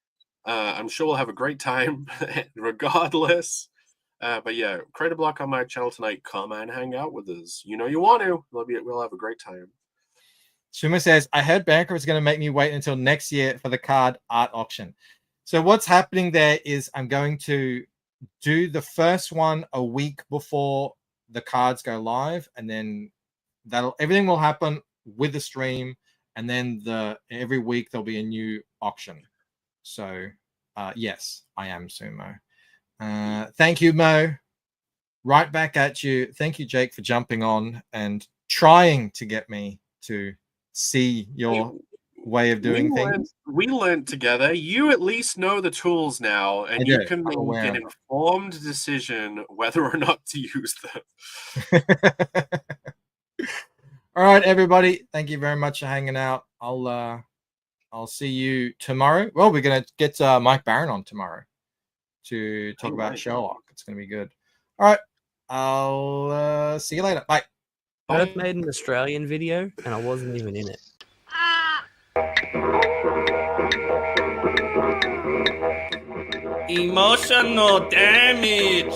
I'm sure we'll have a great time regardless. But yeah, Creative Block on my channel tonight. Come and hang out with us. You know you want to. We'll have a great time. Shuma says, I heard Banker is going to make me wait until next year for the card art auction. So what's happening there is I'm going to do the first one a week before the cards go live, and then everything will happen with the stream, and then every week there'll be a new auction. So yes, I am Sumo. Thank you, Mo. Right back at you. Thank you, Jake, for jumping on and trying to get me to see your way of doing things. We learned together. You at least know the tools now, and you can make an informed decision whether or not to use them. All right, everybody. Thank you very much for hanging out. I'll see you tomorrow. Well, we're gonna get Mike Barron on tomorrow to talk about Sherlock. It's gonna be good. All right. I'll see you later. Bye. I've made an Australian video and I wasn't even in it. Emotional damage.